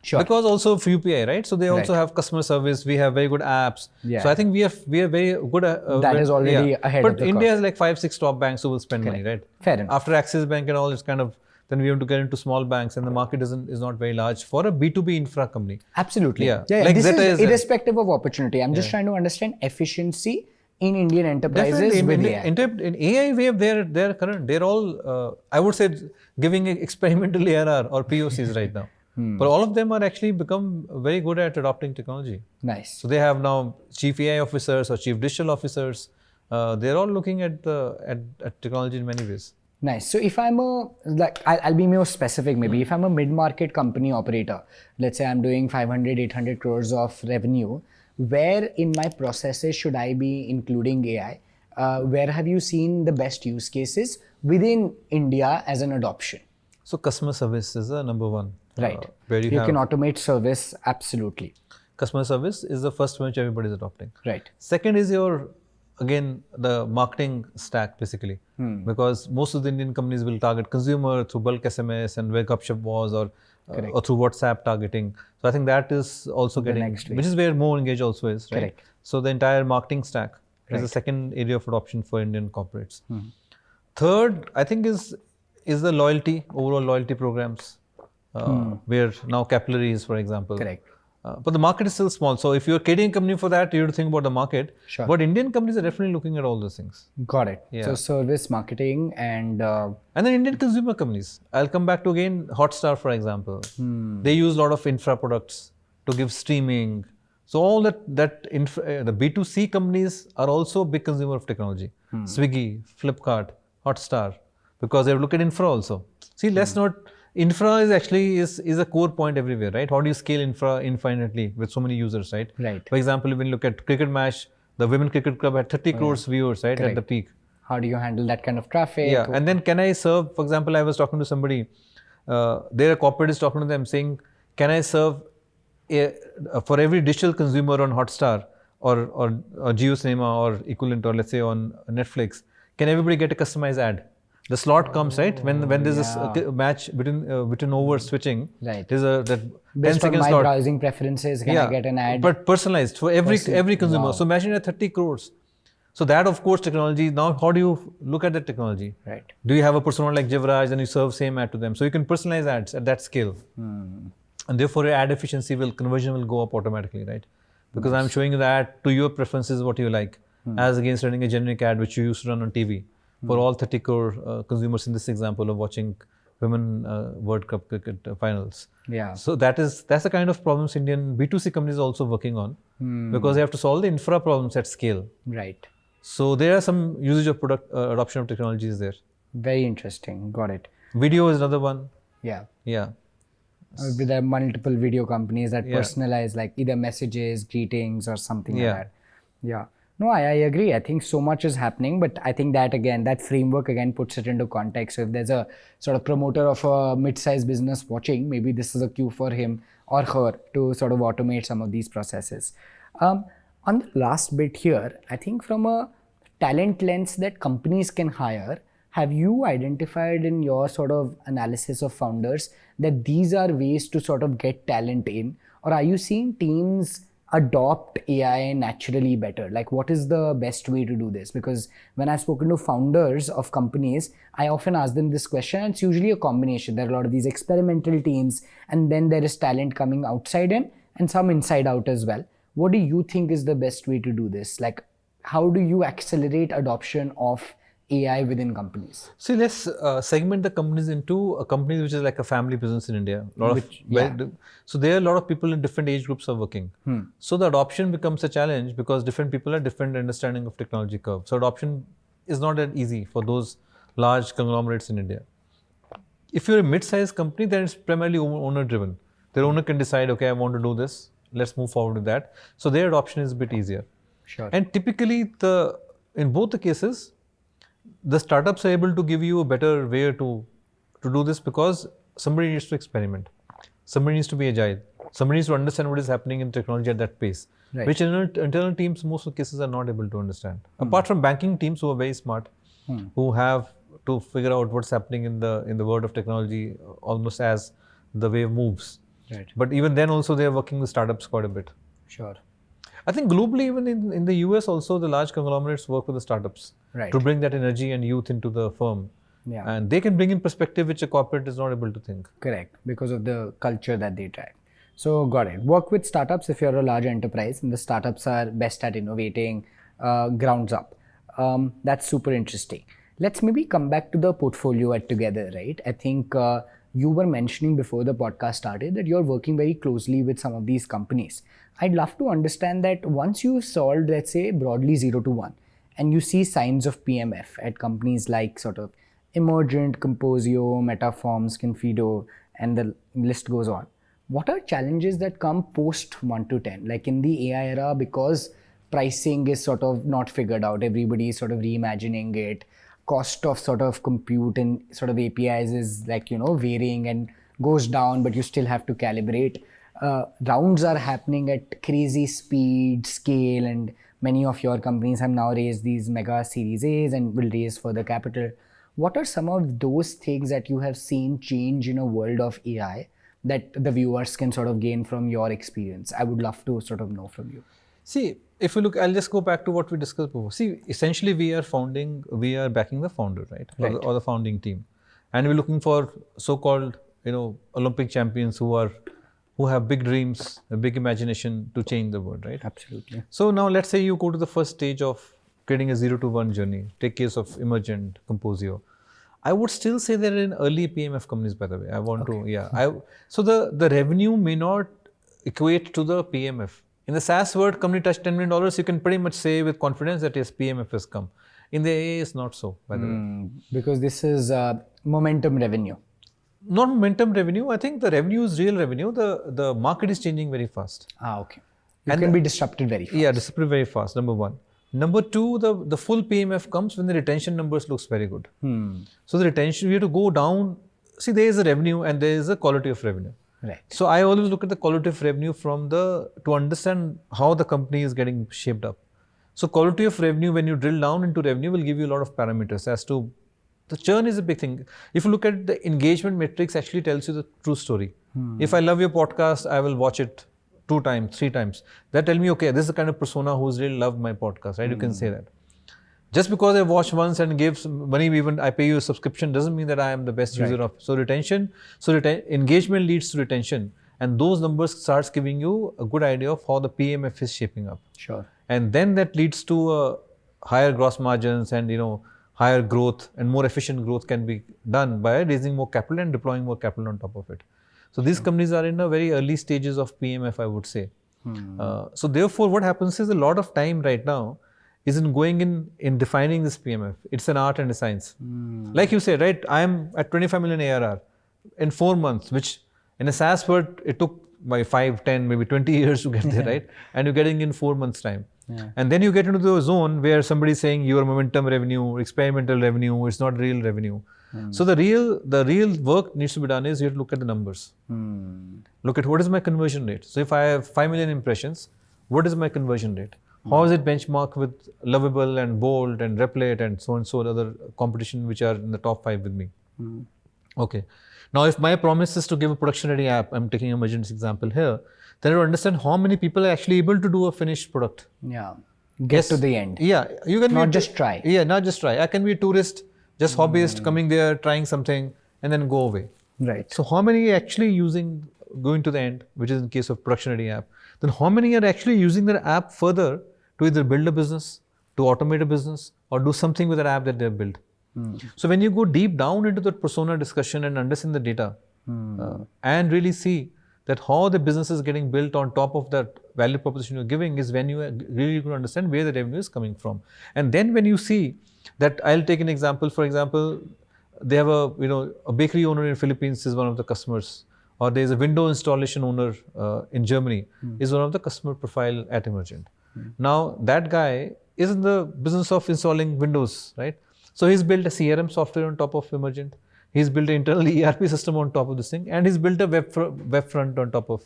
Sure. Because also of UPI, right? So they also have customer service. We have very good apps. Yeah. So I think we are very good. That is already ahead but of the India curve. has like 5-6 top banks who will spend money, right? Fair enough. After Axis Bank and all, it's kind of, then we have to get into small banks, and the market is not very large for a B2B infra company. Absolutely. Yeah. Like Like this Zeta is is irrespective of opportunity. I'm just trying to understand efficiency in Indian enterprises with AI. In AI wave, they're current. They're all, I would say, giving experimental ARR or POCs right now. But all of them are actually become very good at adopting technology. Nice. So they have now chief AI officers or chief digital officers. They're all looking at technology in many ways. Nice. So if I'm I'll be more specific maybe. If I'm a mid-market company operator, let's say I'm doing 500, 800 crores of revenue, where in my processes should I be including AI? Where have you seen the best use cases within India as an adoption? So customer service is the number one. Right. Where you can automate service, absolutely. Customer service is the first one which everybody is adopting. Right. Second is the marketing stack basically. Because most of the Indian companies will target consumer through bulk SMS and where Gupshup was or through WhatsApp targeting. So I think that is also getting, which is where more engage also is, right? Correct. So the entire marketing stack is the second area of adoption for Indian corporates. Third, I think is the overall loyalty programs. Where now Capillary is, for example. Correct. But the market is still small. So if you're a Canadian company for that, you have to think about the market. Sure. But Indian companies are definitely looking at all those things. Got it. Yeah. So service, marketing, and then Indian consumer companies. I'll come back to again Hotstar, for example. They use a lot of infra products to give streaming. So all the B2C companies are also big consumer of technology. Swiggy, Flipkart, Hotstar, because they look at infra also. See, let's not. Infra is actually is a core point everywhere, right? How do you scale infra infinitely with so many users, right? Right. For example, when you look at cricket match, the Women Cricket Club had 30 crores viewers, right, at the peak. how do you handle that kind of traffic? Yeah, and then can I serve, for example, I was talking to somebody, their corporate is talking to them saying, can I serve for every digital consumer on Hotstar or JioCinema or equivalent, or let's say on Netflix, can everybody get a customized ad? The slot comes, right? When there's this match between over switching, Right. there's that 10 Based on second my slot. browsing preferences, can I get an ad? But personalized for every consumer. Wow. So imagine at 30 crores. So that, of course, technology. Now, how do you look at that technology? Right. Do you have a persona like Jivraj and you serve same ad to them? So you can personalize ads at that scale. And therefore, your ad efficiency conversion will go up automatically, right? Because I'm showing you the ad to your preferences, what you like, as against running a generic ad which you used to run on TV. For all 30 crore consumers in this example of watching Women World Cup cricket finals. Yeah. So that's the kind of problems Indian B2C companies are also working on, because they have to solve the infra problems at scale. Right. So there are some usage of product adoption of technologies there. Very interesting. Got it. Video is another one. Yeah. Yeah. There are multiple video companies that personalize like either messages, greetings, or something like that. Yeah. No, I agree. I think so much is happening, but I think that again, that framework again puts it into context. So if there's a sort of promoter of a mid-sized business watching, maybe this is a cue for him or her to sort of automate some of these processes. On the last bit here, I think from a talent lens that companies can hire, have you identified in your sort of analysis of founders that these are ways to sort of get talent in, or are you seeing teams adopt AI naturally better? Like, what is the best way to do this? Because when I've spoken to founders of companies, I often ask them this question, and it's usually a combination. There are a lot of these experimental teams, and then there is talent coming outside in and some inside out as well. What do you think is the best way to do this? Like, how do you accelerate adoption of AI within companies? See, let's segment the companies into a company which is like a family business in India. So there are a lot of people in different age groups are working. So the adoption becomes a challenge because different people have different understanding of technology curve. So adoption is not that easy for those large conglomerates in India. If you're a mid-sized company, then it's primarily owner-driven. Their owner can decide, okay, I want to do this. Let's move forward with that. So their adoption is a bit easier. Sure. And typically, in both the cases, the startups are able to give you a better way to do this because somebody needs to experiment. Somebody needs to be agile. Somebody needs to understand what is happening in technology at that pace, which internal teams, most of the cases, are not able to understand. Apart from banking teams who are very smart, who have to figure out what's happening in the world of technology almost as the wave moves. Right. But even then also they are working with startups quite a bit. Sure. I think globally, even in the US also, the large conglomerates work with the startups to bring that energy and youth into the firm. Yeah. And they can bring in perspective which a corporate is not able to think. Correct, because of the culture that they drive. So got it. Work with startups if you're a large enterprise and the startups are best at innovating grounds up. That's super interesting. Let's maybe come back to the portfolio at Together, right? I think you were mentioning before the podcast started that you're working very closely with some of these companies. I'd love to understand that once you've solved, let's say, broadly 0 to 1, and you see signs of PMF at companies like sort of Emergent, Composio, Metaforms, Confido, and the list goes on. What are challenges that come post 1 to 10? Like in the AI era, because pricing is sort of not figured out, everybody is sort of reimagining it. Cost of sort of compute and sort of APIs is like, varying and goes down, but you still have to calibrate. Rounds are happening at crazy speed, scale, and many of your companies have now raised these mega series A's and will raise further capital. What are some of those things that you have seen change in a world of AI that the viewers can sort of gain from your experience? I would love to sort of know from you. See, if you look, I'll just go back to what we discussed before. See, essentially we are backing the founder, right? Or the founding team. And we're looking for so-called, Olympic champions who have big dreams, a big imagination to change the world, right? Absolutely. So now let's say you go to the first stage of creating a 0 to 1 journey. Take case of Emergent, Composio. I would still say they're in early PMF companies, by the way. So the revenue may not equate to the PMF. In the SaaS world, company touched $10 million, you can pretty much say with confidence that yes, PMF has come. In the AA, it's not so, by the way. Because this is momentum revenue. Not momentum revenue. I think the revenue is real revenue. The market is changing very fast. Okay. It can be disrupted very fast. Yeah, disrupted very fast, number one. Number two, the full PMF comes when the retention numbers looks very good. So the retention, we have to go down. See, there is a revenue and there is a quality of revenue. Right. So I always look at the quality of revenue to understand how the company is getting shaped up. So quality of revenue, when you drill down into revenue, will give you a lot of parameters as to the churn is a big thing. If you look at the engagement metrics, actually tells you the true story. If I love your podcast, I will watch it 2 times, 3 times. That tell me, okay, this is the kind of persona who's really loved my podcast, right? You can say that. Just because I watch once and give some money, even I pay you a subscription, doesn't mean that I am the best user of. So engagement leads to retention, and those numbers starts giving you a good idea of how the PMF is shaping up. Sure. And then that leads to higher gross margins and higher growth and more efficient growth can be done by raising more capital and deploying more capital on top of it. So these companies are in a very early stages of PMF, I would say. So therefore, what happens is a lot of time right now is in going in defining this PMF. It's an art and a science. Like you said, right? I am at 25 million ARR in 4 months, which in a SaaS world, it took by 5, 10, maybe 20 years to get there, right? And you're getting in 4 months time. Yeah. And then you get into the zone where somebody's saying your momentum revenue, experimental revenue, it's not real revenue. So the real work needs to be done is you have to look at the numbers. Look at what is my conversion rate. So if I have 5 million impressions, what is my conversion rate? How is it benchmarked with Lovable and Bolt and Replit and so other competition which are in the top 5 with me? Okay. Now, if my promise is to give a production ready app, I'm taking an emergency example here, then I understand how many people are actually able to do a finished product. Yeah. Get to the end. Yeah. You can not just try. Yeah, not just try. I can be a tourist, just hobbyist coming there, trying something and then go away. Right. So how many are actually going to the end, which is in case of production ready app? Then how many are actually using their app further to either build a business to automate a business or do something with an app that they've built. So when you go deep down into that persona discussion and understand the data and really see that how the business is getting built on top of that value proposition you're giving is when you are really going to understand where the revenue is coming from. And then when you see that, I'll take an example. For example, they have a bakery owner in Philippines is one of the customers, or there's a window installation owner in Germany is one of the customer profile at Emergent. Now that guy is in the business of installing windows, right? So he's built a CRM software on top of Emergent. He's built an internal ERP system on top of this thing, and he's built a web front on top of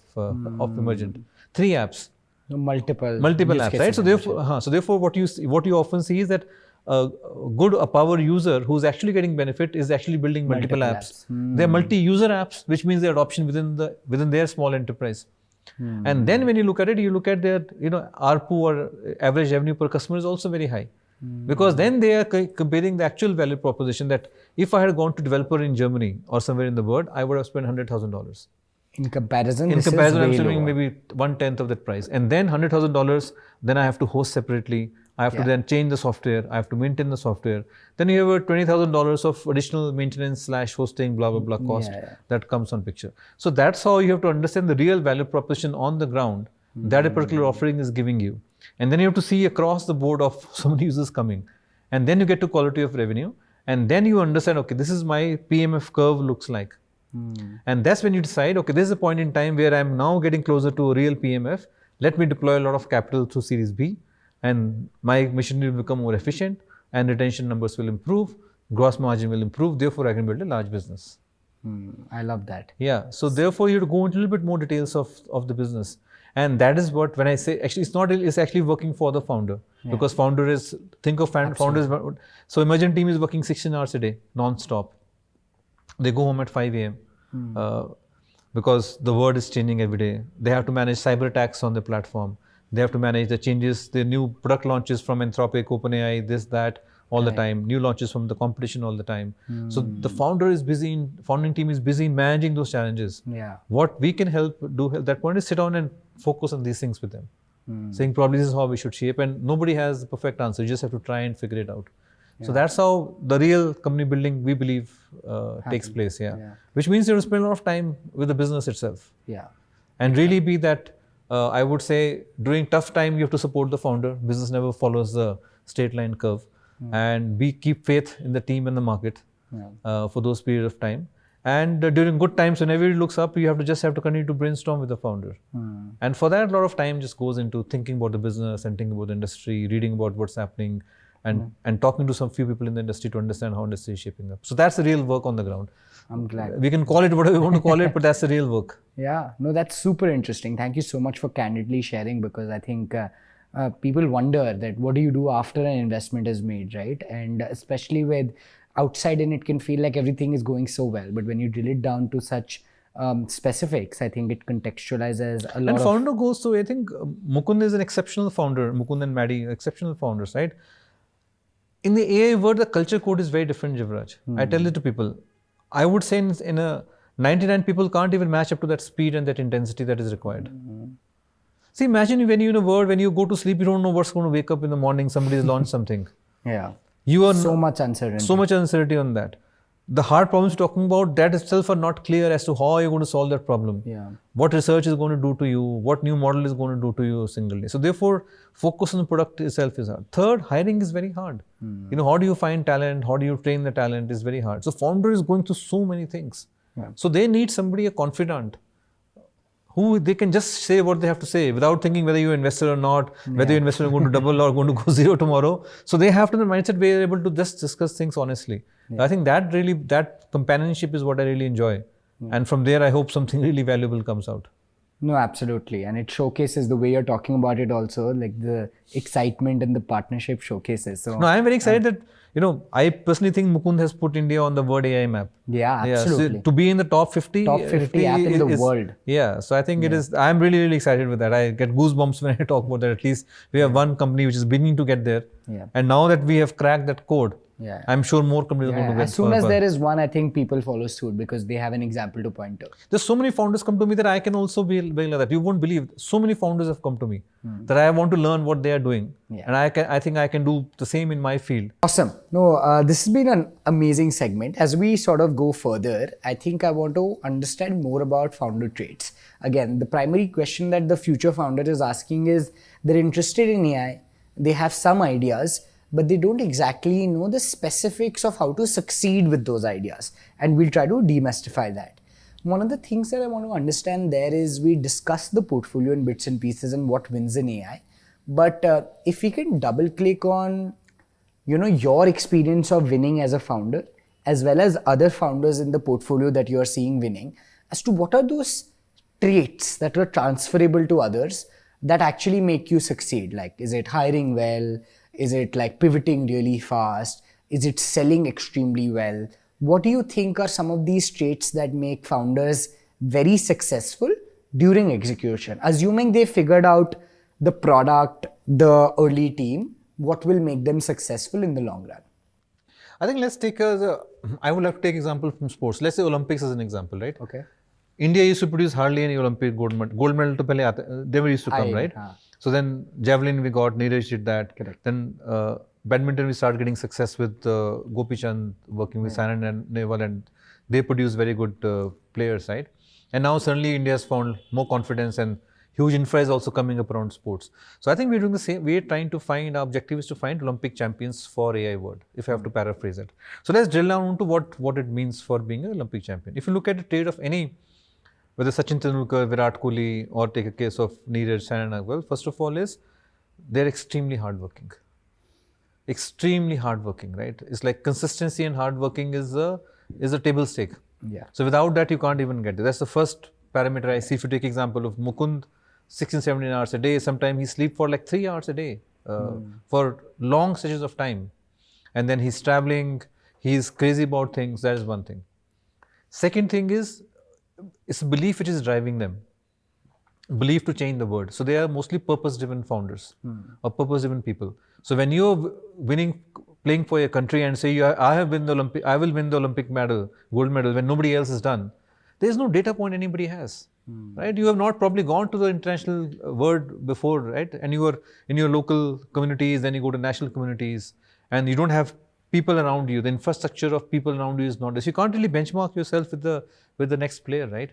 Emergent. 3 apps. Multiple apps, right? So therefore, what you often see is that a power user who's actually getting benefit is actually building multiple apps. They're multi-user apps, which means their adoption within their small enterprise. And then when you look at it, you look at their ARPU or average revenue per customer is also very high. Because then they are comparing the actual value proposition that if I had gone to developer in Germany or somewhere in the world, I would have spent $100,000. In comparison, I'm spending maybe 1/10 of that price. And then $100,000, then I have to host separately. I have to then change the software. I have to maintain the software. Then you have a $20,000 of additional maintenance / hosting, blah, blah, blah cost that comes on picture. So that's how you have to understand the real value proposition on the ground that a particular offering is giving you. And then you have to see across the board of so many users coming. And then you get to quality of revenue. And then you understand, okay, this is my PMF curve looks like. And that's when you decide, okay, this is a point in time where I'm now getting closer to a real PMF. Let me deploy a lot of capital through Series B. And my machinery will become more efficient and retention numbers will improve. Gross margin will improve. Therefore, I can build a large business. I love that. Yeah. So therefore, you have to go into a little bit more details of the business. And that is what, when I say, actually, it's actually working for the founder. Because founder is, think of founders. So Emergent team is working 16 hours a day, non-stop. They go home at 5 a.m. Because the world is changing every day. They have to manage cyber attacks on the platform. They have to manage the changes, the new product launches from Anthropic, OpenAI, this, that, all the time. New launches from the competition all the time. So the founding team is busy in managing those challenges. What we can do at that point is sit down and focus on these things with them. Saying probably this is how we should shape, and nobody has the perfect answer. You just have to try and figure it out. So that's how the real company building, we believe, takes place. Which means you have to spend a lot of time with the business itself. And really be that, I would say, during tough time, you have to support the founder. Business never follows the straight line curve. And keep faith in the team and the market for those period of time. And during good times, whenever it looks up, you have to continue to brainstorm with the founder. And for that, a lot of time just goes into thinking about the business and thinking about the industry, reading about what's happening, and talking to some few people in the industry to understand how industry is shaping up. So that's the real work on the ground. I'm glad. We can call it whatever we want to call it, but that's the real work. Yeah, no, that's super interesting. Thank you so much for candidly sharing, because I think people wonder that what do you do after an investment is made, right? And especially with outside in, it can feel like everything is going so well. But when you drill it down to such specifics, I think it contextualizes a lot. And founder goes to, I think Mukund is an exceptional founder. Mukund and Maddie, exceptional founders, right? In the AI world, the culture code is very different, Jivraj. I tell it to people. I would say in a 99 people can't even match up to that speed and that intensity that is required. See, imagine when you're in a world, when you go to sleep, you don't know what's going to wake up in the morning, somebody's launched something. You are so much uncertainty. So much uncertainty on that. The hard problems you're talking about, that itself are not clear as to how you're going to solve that problem. What research is going to do to you, what new model is going to do to you singly. So therefore, focus on the product itself is hard. Third, hiring is very hard. How do you find talent? How do you train the talent is very hard. So founder is going through so many things. So they need somebody, a confidant, who they can just say what they have to say without thinking whether you're invested or not, whether your investment is going to double or going to go zero tomorrow. So they have to the mindset where they're able to just discuss things honestly. I think that companionship is what I really enjoy. And from there, I hope something really valuable comes out. No, absolutely. And it showcases the way you're talking about it also, like the excitement and the partnership showcases. So, no, I'm very excited that, I personally think Mukund has put India on the world AI map. Yeah, absolutely. So to be in the top 50 app in the world. Yeah, so I think it is, I'm really, really excited with that. I get goosebumps when I talk about that. At least we have one company which is beginning to get there. And now that we have cracked that code, Yeah. I'm sure more companies are going to get. As soon as there is one, I think people follow suit because they have an example to point to. There's so many founders come to me that I can also be like that. You won't believe. So many founders have come to me that I want to learn what they are doing, and I think I can do the same in my field. Awesome. No, this has been an amazing segment. As we sort of go further, I think I want to understand more about founder traits. Again, the primary question that the future founder is asking is they're interested in AI, they have some ideas, but they don't exactly know the specifics of how to succeed with those ideas. And we'll try to demystify that. One of the things that I want to understand there is we discuss the portfolio in bits and pieces and what wins in AI. But if we can double click on, your experience of winning as a founder, as well as other founders in the portfolio that you're seeing winning, as to what are those traits that are transferable to others that actually make you succeed? Like, is it hiring well? Is it like pivoting really fast? Is it selling extremely well? What do you think are some of these traits that make founders very successful during execution? Assuming they figured out the product, the early team, what will make them successful in the long run? I think let's take I would like to take example from sports. Let's say Olympics as an example, right? Okay. India used to produce hardly any Olympic gold medal. Gold medal to pehle they used to come, right? So then javelin we got, Neeraj did that. Correct. Then badminton we started getting success with Gopi Chand working with Sainath and Nehwal, and they produce very good players, right? And now suddenly India has found more confidence and huge infra is also coming up around sports. So I think we're doing the same. We're trying to find, our objective is to find Olympic champions for AI world, if I have to paraphrase it. So let's drill down into what it means for being an Olympic champion. If you look at the trade of any, whether Sachin Tendulkar, Virat Kohli, or take a case of Neeraj, Sainath, well, first of all is they're extremely hardworking. Extremely hardworking, right? It's like consistency and hardworking is a table stake. Yeah. So without that, you can't even get there. That's the first parameter I see. If you take example of Mukund, 16, 17 hours a day, sometimes he sleep for like 3 hours a day for long stretches of time. And then he's traveling, he's crazy about things. That is one thing. Second thing is, it's a belief which is driving them. Belief to change the world. So they are mostly purpose-driven founders or purpose-driven people. So when you're winning, playing for your country and say, I will win the Olympic medal, gold medal, when nobody else has done, there is no data point anybody has, right? You have not probably gone to the international world before, right? And you are in your local communities, then you go to national communities, and you don't have people around you. The infrastructure of people around you is not this. You can't really benchmark yourself with the next player, right?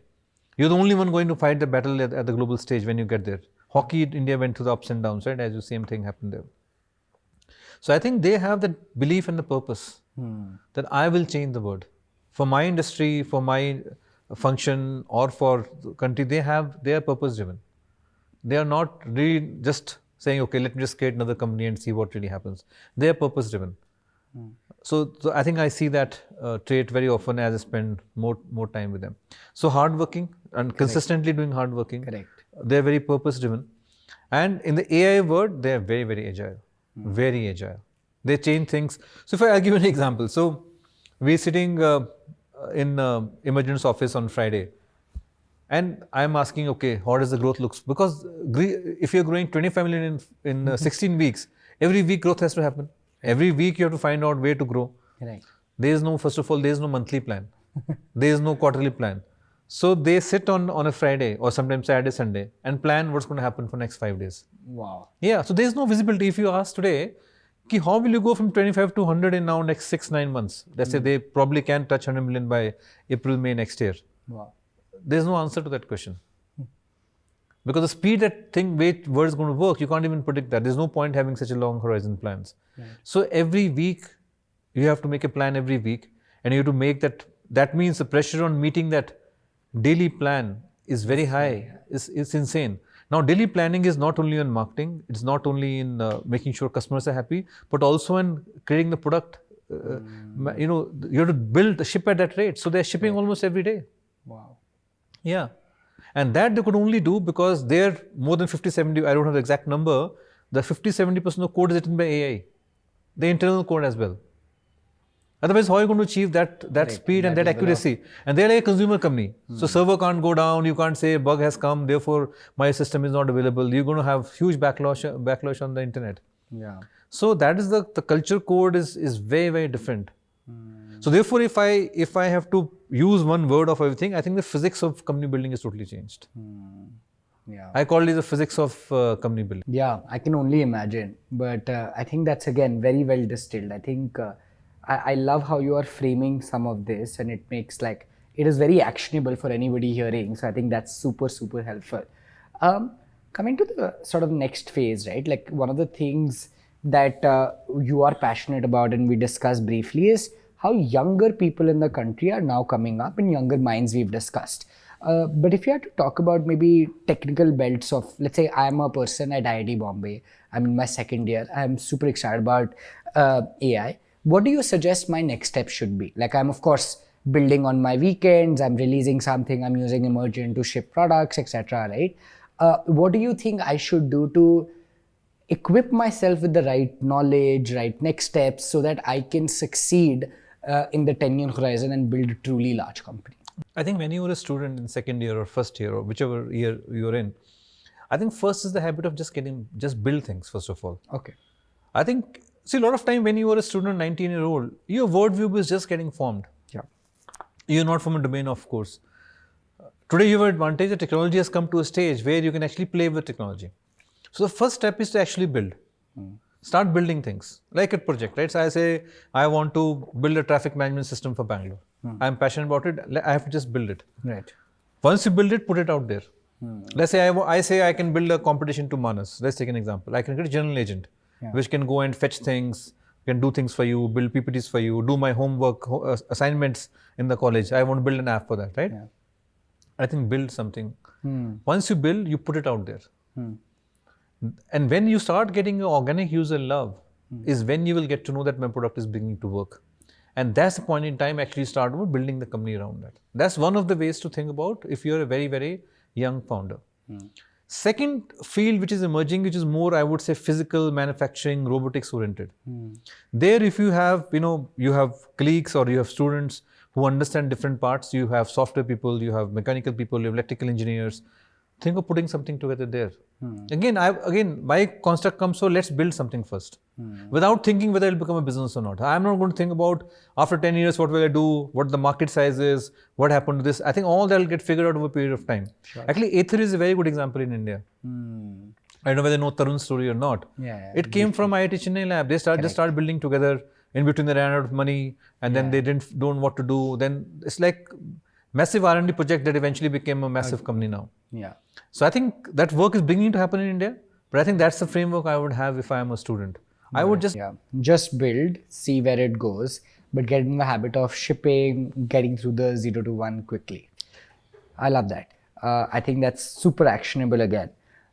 You're the only one going to fight the battle at the global stage when you get there. Hockey, India went through the ups and downs, right? As the same thing happened there. So I think they have that belief and the purpose that I will change the world. For my industry, for my function, or for the country, they are purpose driven. They are not really just saying, okay, let me just create another company and see what really happens. They are purpose driven. So I think I see that trait very often as I spend more time with them. So hardworking and consistently doing hardworking. Correct. They are very purpose driven. And in the AI world, they are very, very agile. Very agile. They change things. So I'll give you an example. So we're sitting in Emergent's office on Friday. And I'm asking, okay, how does the growth look? Because if you're growing 25 million in 16 weeks, every week growth has to happen. Every week you have to find out where to grow. Right. First of all, there is no monthly plan. There is no quarterly plan. So they sit on a Friday or sometimes Saturday, Sunday and plan what's going to happen for next 5 days. Wow. Yeah, so there is no visibility. If you ask today, how will you go from 25 to 100 in now next 6-9 months? Let's say they probably can touch 100 million by April, May next year. Wow. There's no answer to that question. Because the speed word is going to work, you can't even predict that. There's no point having such a long horizon plans. Right. So every week, you have to make a plan every week, and you have to make that. That means the pressure on meeting that daily plan is very high. It's insane. Now, daily planning is not only on marketing, it's not only in making sure customers are happy, but also in creating the product. You have to build the ship at that rate. So they're shipping almost every day. Wow. Yeah. And that they could only do because they're more than 50-70, I don't have the exact number, the 50-70% of code is written by AI. The internal code as well. Otherwise, how are you going to achieve that speed and that accuracy? And they're like a consumer company. So server can't go down, you can't say bug has come, therefore my system is not available. You're going to have huge backlash on the internet. Yeah. So that is the culture code is very, very different. So therefore, if I have to use one word of everything, I think the physics of company building is totally changed. Yeah. I call it the physics of company building. Yeah, I can only imagine. But I think that's again very well distilled. I think I love how you are framing some of this, and it makes like it is very actionable for anybody hearing. So I think that's super, super helpful. Coming to the sort of next phase, right? Like one of the things that you are passionate about and we discussed briefly is how younger people in the country are now coming up, and younger minds we've discussed. But if you had to talk about maybe technical belts of, let's say I'm a person at IIT Bombay, I'm in my second year, I'm super excited about AI. What do you suggest my next step should be? Like I'm of course building on my weekends, I'm releasing something, I'm using Emergent to ship products, etc. Right? What do you think I should do to equip myself with the right knowledge, right next steps, so that I can succeed in the 10-year horizon and build a truly large company? I think when you were a student in second year or first year or whichever year you're in, I think first is the habit of just build things first of all. Okay. I think, see, a lot of time when you were a student, 19-year-old, your worldview is just getting formed. Yeah. You're not from a domain, of course. Today you have advantage that technology has come to a stage where you can actually play with technology. So the first step is to actually build. Start building things like a project, right? So I say, I want to build a traffic management system for Bangalore. I'm passionate about it. I have to just build it. Right. Once you build it, put it out there. Let's say I say I can build a competition to Manas. Let's take an example. I can create a general agent, which can go and fetch things, can do things for you, build PPTs for you, do my homework, assignments in the college. I want to build an app for that, right? Yeah. I think build something. Once you build, you put it out there. And when you start getting your organic user love, is when you will get to know that my product is beginning to work. And that's the point in time actually start building the company around that. That's one of the ways to think about if you're a very, very young founder. Second field which is emerging, which is more, I would say, physical, manufacturing, robotics oriented. There, if you have, you have colleagues or you have students who understand different parts, you have software people, you have mechanical people, you have electrical engineers. Think of putting something together there. Again, my construct comes, so let's build something first. Without thinking whether it'll become a business or not. I'm not going to think about after 10 years, what will I do, what the market size is, what happened to this. I think all that will get figured out over a period of time. Sure. Actually, Aether is a very good example in India. I don't know whether you know Tarun's story or not. It came from IIT Chennai lab. They started building together. In between, they ran out of money, and then they don't know what to do. Then it's like massive R&D project that eventually became a massive company now. So I think that work is beginning to happen in India, but I think that's the framework I would have if I am a student. I would just build, see where it goes, but get in the habit of shipping, getting through the 0 to 1 quickly. I love that. I think that's super actionable again.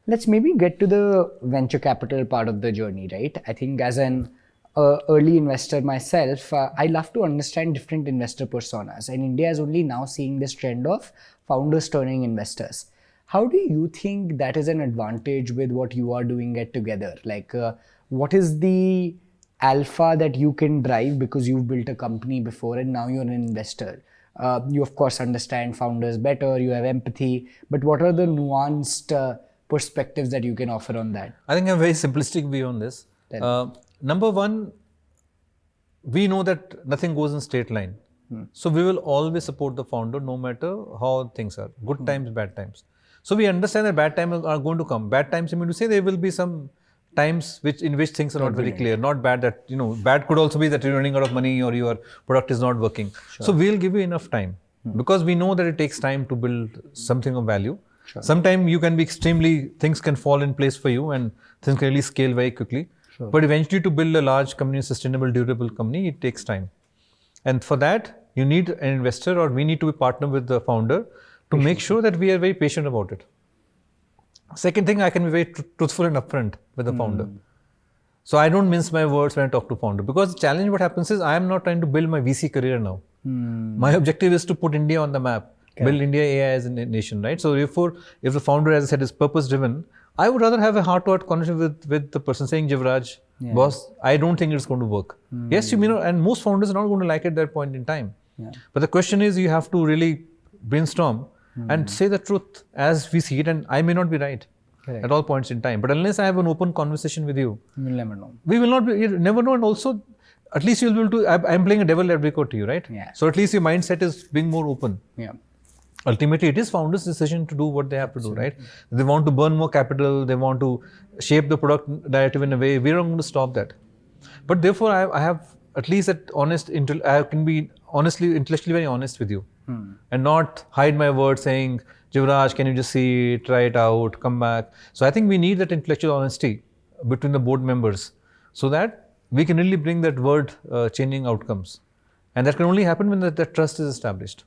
Let's maybe get to the venture capital part of the journey, right? I think as an early investor myself, I love to understand different investor personas, and India is only now seeing this trend of founders turning investors. How do you think that is an advantage with what you are doing at Together? Like, what is the alpha that you can drive because you've built a company before and now you're an investor? You of course understand founders better, you have empathy, but what are the nuanced perspectives that you can offer on that? I think I have a very simplistic view on this. Number one, we know that nothing goes in straight line. So we will always support the founder no matter how things are, good times, bad times. So we understand that bad times are going to come. Bad times, I mean to say there will be some times in which things are not very clear. Not bad that, bad could also be that you're running out of money or your product is not working. So we'll give you enough time because we know that it takes time to build something of value. Sometimes you can be things can fall in place for you and things can really scale very quickly. But eventually to build a large company, a sustainable, durable company, it takes time. And for that, you need an investor or we need to be partner with the founder to make sure that we are very patient about it. Second thing, I can be very truthful and upfront with the founder. So I don't mince my words when I talk to founder because the challenge what happens is I am not trying to build my VC career now. My objective is to put India on the map, build India AI as a nation, right? So therefore, if the founder, as I said, is purpose driven, I would rather have a heart-to-heart conversation with the person saying, Jivraj, boss, I don't think it's going to work. Yes, you may not, and most founders are not going to like it at that point in time. But the question is, you have to really brainstorm and say the truth as we see it, and I may not be right. Correct. at all points in time. But unless I have an open conversation with you, You'll never know. we will not be, you never know. And also, at least you'll be able to, I'm playing a devil advocate to you, right? Yeah. So at least your mindset is being more open. Yeah. Ultimately, it is founders' decision to do what they have to do, right? They want to burn more capital, they want to shape the product narrative in a way, we're not going to stop that. But therefore, I have at least that I can be honestly, intellectually very honest with you and not hide my word saying, Jivraj, can you just see it, try it out, come back. So I think we need that intellectual honesty between the board members so that we can really bring that word changing outcomes. And that can only happen when that trust is established.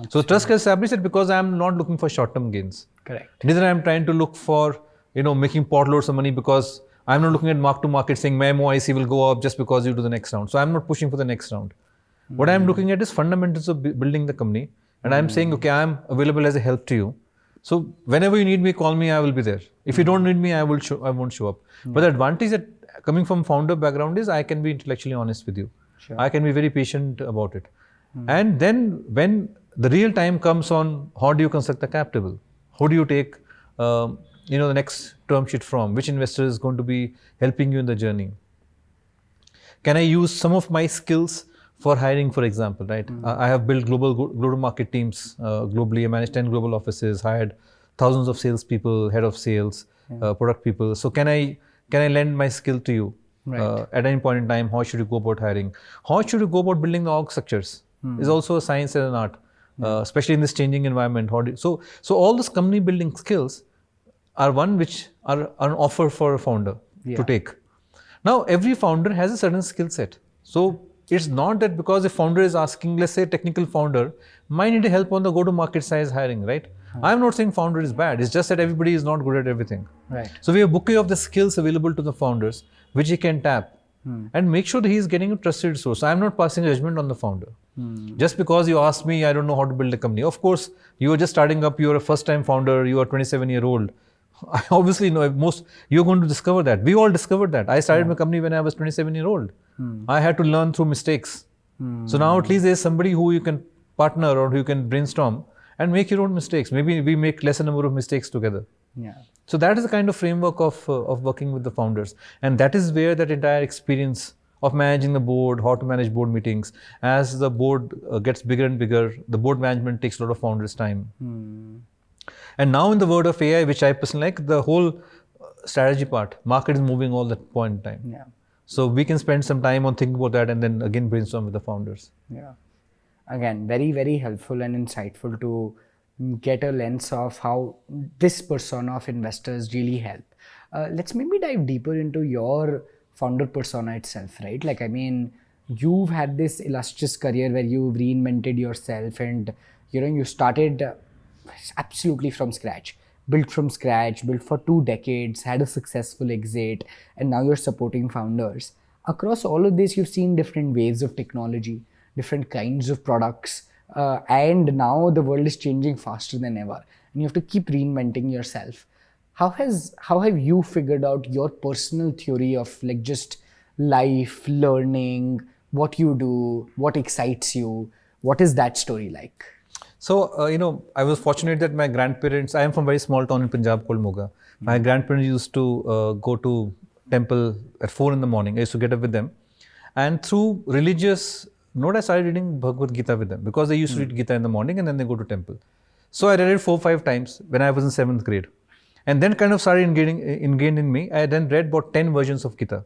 So trust is established because I am not looking for short-term gains. Correct. Neither I am trying to look for, making potloads of money because I'm not looking at mark-to-market saying my MOIC will go up just because you do the next round. So I'm not pushing for the next round. What I'm looking at is fundamentals of building the company. And I'm saying, okay, I'm available as a help to you. So whenever you need me, call me, I will be there. If you don't need me, I won't show up. But the advantage that coming from founder background is I can be intellectually honest with you. Sure. I can be very patient about it. And then when the real time comes on how do you construct the cap table? Who do you take the next term sheet from? Which investor is going to be helping you in the journey? Can I use some of my skills for hiring, for example, right? I have built global go-to-market teams globally. I managed 10 global offices, hired thousands of salespeople, head of sales, product people. So can I lend my skill to you? Right. At any point in time, how should you go about hiring? How should you go about building the org structures? Is also a science and an art, especially in this changing environment. So all those company building skills are one which are an offer for a founder to take. Now, every founder has a certain skill set. So it's not that because a founder is asking, let's say a technical founder, might need help on the go-to-market size hiring, right? I'm not saying founder is bad. It's just that everybody is not good at everything. Right. So we have a bouquet of the skills available to the founders, which he can tap and make sure that he is getting a trusted resource. I'm not passing judgment on the founder. Just because you asked me, I don't know how to build a company. Of course, you are just starting up. You are a first-time founder. You are 27-year-old. I obviously know you're going to discover that. We all discovered that. I started my company when I was 27-year-old. I had to learn through mistakes. So now at least there's somebody who you can partner or who you can brainstorm and make your own mistakes. Maybe we make lesser number of mistakes together. Yeah. So that is the kind of framework of working with the founders. And that is where that entire experience of managing the board, how to manage board meetings. As the board gets bigger and bigger, the board management takes a lot of founders' time. And now in the world of AI, which I personally like, the whole strategy part, market is moving all that point in time. Yeah. So we can spend some time on thinking about that and then again brainstorm with the founders. Yeah. Again, very, very helpful and insightful to get a lens of how this persona of investors really help. Let's maybe dive deeper into your founder persona itself, right? Like, I mean, you've had this illustrious career where you've reinvented yourself and, you started absolutely from scratch, built from scratch, built for 2 decades, had a successful exit, and now you're supporting founders. Across all of this, you've seen different waves of technology, different kinds of products, and now the world is changing faster than ever, and you have to keep reinventing yourself. How have you figured out your personal theory of like just life, learning, what you do, what excites you? What is that story like? So, I was fortunate that my grandparents, I am from a very small town in Punjab called Moga. My grandparents used to go to temple at 4 in the morning. I used to get up with them. And through religious note, I started reading Bhagavad Gita with them because they used to read Gita in the morning and then they go to temple. So I read it 4-5 times when I was in 7th grade. And then kind of started ingrained in me. I then read about 10 versions of Gita.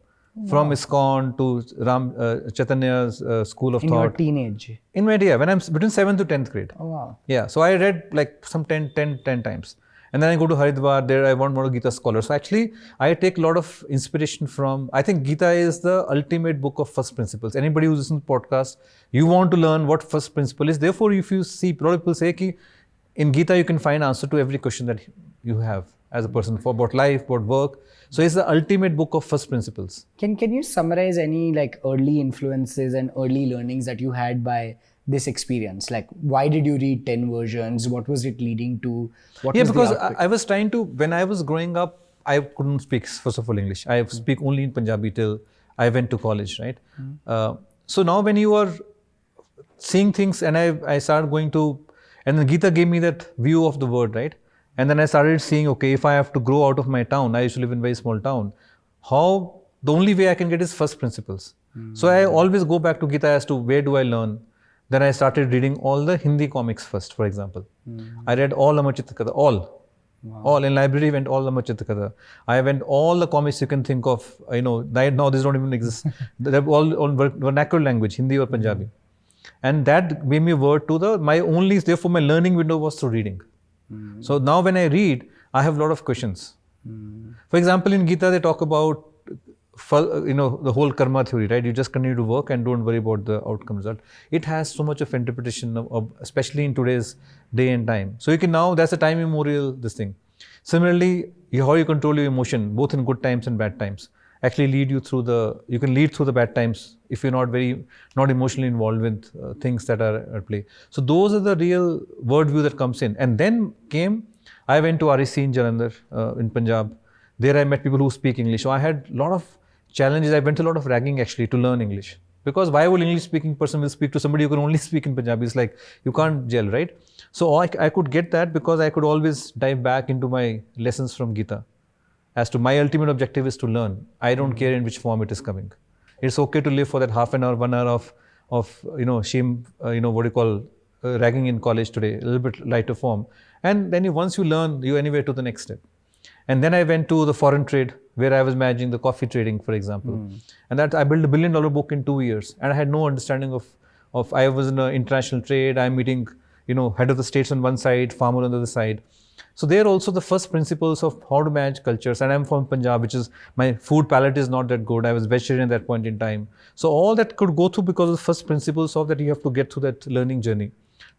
From ISKCON to Chaitanya's school of in thought. your teenage? In my day, when I'm between 7th to 10th grade. Oh, wow. Yeah, so I read like some 10 times. And then I go to Haridwar, there I want more Gita scholars. So actually, I take a lot of inspiration from, I think Gita is the ultimate book of first principles. Anybody who's listening to the podcast, you want to learn what first principle is. Therefore, if you see, a lot of people say, ki, in Gita, you can find answer to every question that you have as a person about life, about work. So it's the ultimate book of first principles. Can you summarize any like early influences and early learnings that you had by this experience? Like, why did you read 10 versions? What was it leading to? What was because the output? I was trying to, when I was growing up, I couldn't speak, first of all, English. I speak only in Punjabi till I went to college, right? So now when you are seeing things and I started going to, and then Gita gave me that view of the word, right? And then I started seeing, okay, if I have to grow out of my town, I used to live in a very small town, how the only way I can get is first principles. So I always go back to Gita as to where do I learn. Then I started reading all the Hindi comics first, for example. I read all Amachita Katha, all in library went all Amachita Katha. I went all the comics you can think of, now these don't even exist. They're all on vernacular language, Hindi or Punjabi. And that gave me a word to therefore my learning window was through reading. So now when I read, I have a lot of questions. For example, in Gita, they talk about the whole karma theory, right? You just continue to work and don't worry about the outcome result. It has so much of interpretation, especially in today's day and time. So you can now, that's a time immemorial, this thing. Similarly, how you control your emotion, both in good times and bad times, actually you can lead through the bad times if you're not emotionally involved with things that are at play. So those are the real worldview that comes in. And then I went to RCM in Jalandhar, in Punjab. There I met people who speak English. So I had a lot of challenges. I went to a lot of ragging actually to learn English. Because why would English speaking person will speak to somebody who can only speak in Punjabi? It's like, you can't gel, right? So I could get that because I could always dive back into my lessons from Gita. As to my ultimate objective is to learn. I don't care in which form it is coming. It's okay to live for that half an hour, 1 hour of shame, ragging in college today, a little bit lighter form. And then once you learn, you anyway to the next step. And then I went to the foreign trade where I was managing the coffee trading, for example. And that I built $1 billion book in 2 years. And I had no understanding of I was in an international trade. I'm meeting, head of the states on one side, farmer on the other side. So there also the first principles of how to manage cultures. And I'm from Punjab, which is, my food palate is not that good. I was vegetarian at that point in time. So all that could go through because of the first principles of that you have to get through that learning journey.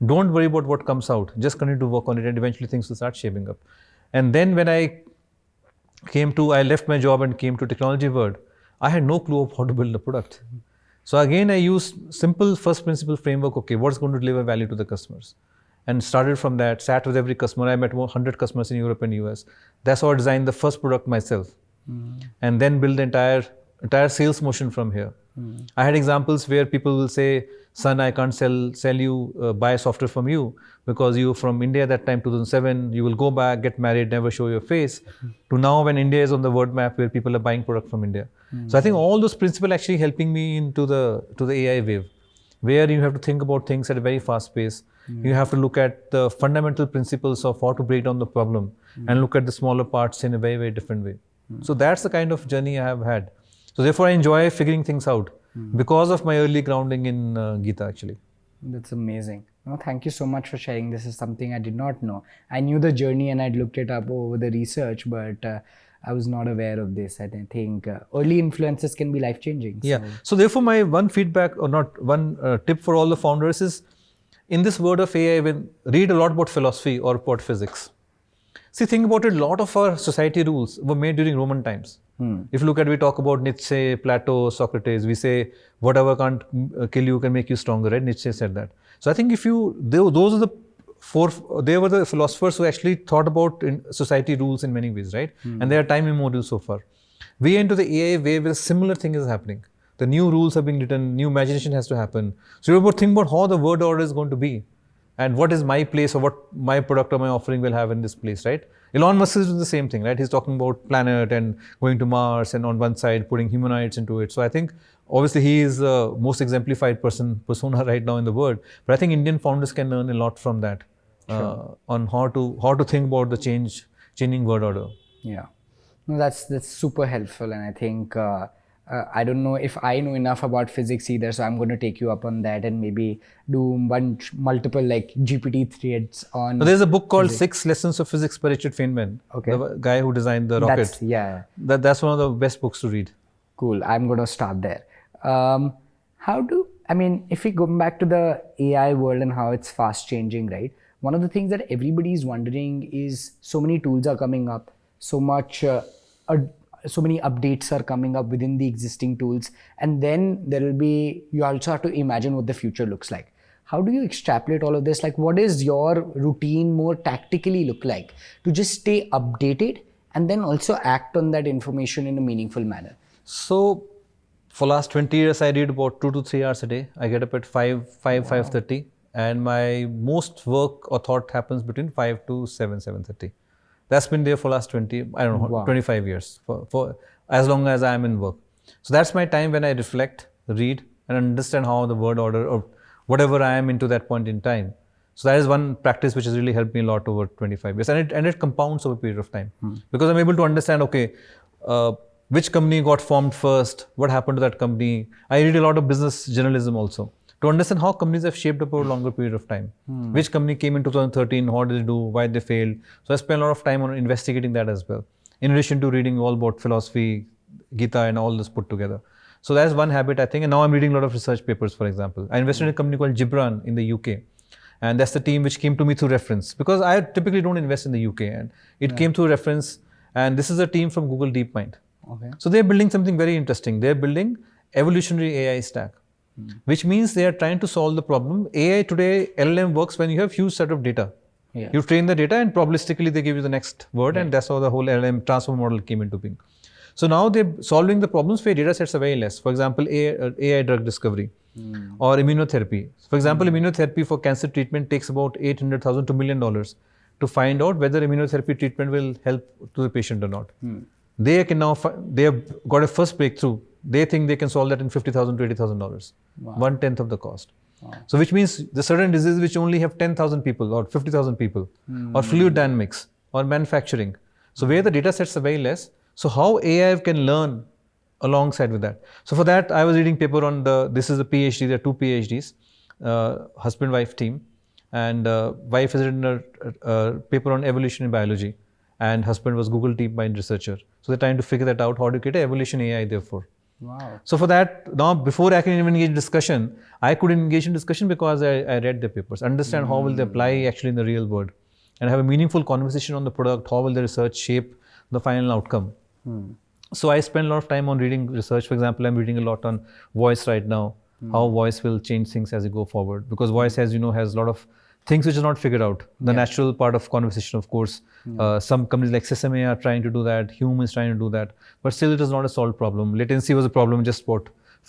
Don't worry about what comes out. Just continue to work on it and eventually things will start shaping up. And then when I left my job and came to technology world, I had no clue of how to build a product. So again, I used simple first principle framework. Okay, what's going to deliver value to the customers? And started from that, sat with every customer. I met 100 customers in Europe and US. That's how I designed the first product myself. And then build the entire sales motion from here. I had examples where people will say, son, I can't sell you, buy software from you because you're from India that time, 2007, you will go back, get married, never show your face, to now when India is on the world map where people are buying product from India. So I think all those principles actually helping me into the AI wave, where you have to think about things at a very fast pace. You have to look at the fundamental principles of how to break down the problem and look at the smaller parts in a very, very different way. So that's the kind of journey I have had. So therefore I enjoy figuring things out because of my early grounding in Gita actually. That's amazing. No, thank you so much for sharing. This is something I did not know. I knew the journey and I'd looked it up over the research, but I was not aware of this. I think early influences can be life-changing. Yeah. So therefore my one feedback or not one tip for all the founders is, in this world of AI, read a lot about philosophy or about physics. See, think about it, a lot of our society rules were made during Roman times. If you look at, we talk about Nietzsche, Plato, Socrates, we say, whatever can't kill you can make you stronger, right? Nietzsche said that. So I think those are they were the philosophers who actually thought about society rules in many ways, right? And they are time immemorial so far. We enter the AI wave where a similar thing is happening. The new rules are being written, new imagination has to happen. So you think about how the world order is going to be and what is my place or what my product or my offering will have in this place, right? Elon Musk is doing the same thing, right? He's talking about planet and going to Mars and on one side putting humanoids into it. So I think obviously he is the most exemplified persona right now in the world. But I think Indian founders can learn a lot from that on how to think about the changing world order. Yeah, no, that's super helpful, and I think I don't know if I know enough about physics either, so I'm going to take you up on that and maybe do multiple like GPT threads on. So there's a book called 6 Lessons of Physics by Richard Feynman, the guy who designed the rocket. That's one of the best books to read. Cool. I'm going to start there. If we go back to the AI world and how it's fast changing, right? One of the things that everybody is wondering is so many tools are coming up, so many updates are coming up within the existing tools, and then you also have to imagine what the future looks like. How do you extrapolate all of this? Like, what is your routine more tactically look like to just stay updated and then also act on that information in a meaningful manner? So for last 20 years, I read about 2 to 3 hours a day. I get up at 5:30, and my most work or thought happens between 5 to 7:30. That's been there for last 25 years, for as long as I'm in work. So that's my time when I reflect, read, and understand how the word order or whatever I am into that point in time. So that is one practice which has really helped me a lot over 25 years. And it compounds over a period of time. Because I'm able to understand, okay, which company got formed first, what happened to that company. I read a lot of business journalism also, to understand how companies have shaped up over a longer period of time. Which company came in 2013, how did they do, why did they fail. So I spent a lot of time on investigating that as well. In addition to reading all about philosophy, Gita and all this put together. So that's one habit I think. And now I'm reading a lot of research papers, for example. I invested in a company called Gibran in the UK. And that's the team which came to me through reference. Because I typically don't invest in the UK. And it came through reference. And this is a team from Google DeepMind. Okay. So they're building something very interesting. They're building evolutionary AI stack. Which means they are trying to solve the problem. AI today, LLM works when you have huge set of data. Yeah. You train the data and probabilistically they give you the next word, and that's how the whole LLM transformer model came into being. So now they're solving the problems where data sets are very less. For example, AI drug discovery or immunotherapy. For example, immunotherapy for cancer treatment takes about $800,000 to $1 million to find out whether immunotherapy treatment will help to the patient or not. They can now, they have got a first breakthrough. They think they can solve that in $50,000 to $80,000, 1/10 of the cost. So which means the certain diseases which only have 10,000 people or 50,000 people, or fluid dynamics or manufacturing. So where the data sets are very less, so how AI can learn alongside with that. So for that, I was reading paper on this is a PhD, there are 2 PhDs, husband-wife team, and wife has written a paper on evolution in biology, and husband was Google DeepMind researcher. So they're trying to figure that out, how to get evolution AI therefore. Wow. So for that, now before I can even engage in discussion, I could engage in discussion because I read the papers, understand how will they apply actually in the real world, and have a meaningful conversation on the product, how will the research shape the final outcome. So I spend a lot of time on reading research. For example, I'm reading a lot on voice right now, how voice will change things as you go forward. Because voice, as you know, has a lot of things which are not figured out. The natural part of conversation, of course. Some companies like Sesame are trying to do that. Hume is trying to do that. But still, it is not a solved problem. Latency was a problem just a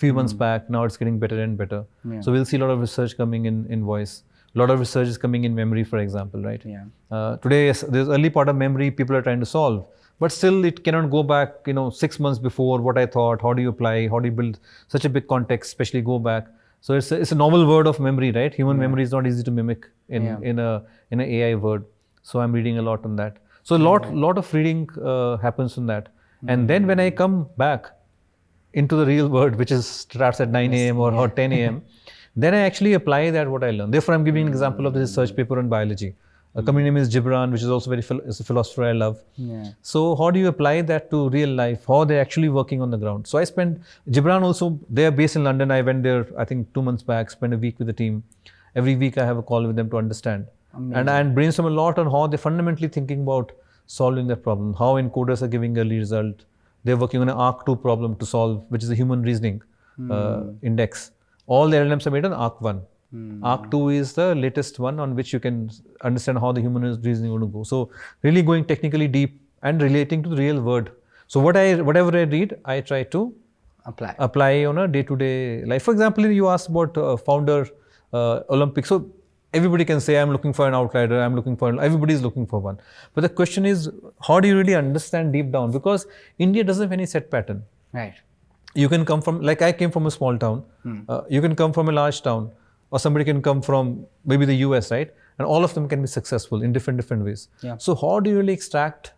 few months back. Now it's getting better and better. So we'll see a lot of research coming in voice. A lot of research is coming in memory, for example, right? Today, there's early part of memory people are trying to solve. But still, it cannot go back, 6 months before what I thought. How do you apply? How do you build such a big context, especially go back? So it's a novel word of memory, right? Human memory is not easy to mimic in an AI word. So I'm reading a lot on that. So a lot of reading happens on that. And then when I come back into the real world, which starts at 9 a.m. or 10 a.m., then I actually apply that what I learned. Therefore, I'm giving an example of the research paper on biology. A company name is Gibran, which is also is a philosopher I love. So how do you apply that to real life? How they're actually working on the ground? So I spent, Gibran also, they're based in London. I went there, I think 2 months back, spent a week with the team. Every week I have a call with them to understand. And brainstorm a lot on how they're fundamentally thinking about solving that problem. How encoders are giving early result. They're working on an ARC2 problem to solve, which is a human reasoning index. All the LLMs are made on ARC1. ARC2 is the latest one on which you can understand how the human reasoning is going to go. So really going technically deep and relating to the real world. So whatever I read, I try to apply on a day-to-day life. For example, you asked about founder Olympics. So everybody can say, I'm looking for an outsider, everybody is looking for one. But the question is, how do you really understand deep down? Because India doesn't have any set pattern. Right. You can come from, like I came from a small town. You can come from a large town. Or somebody can come from maybe the US, right? And all of them can be successful in different ways. So how do you really extract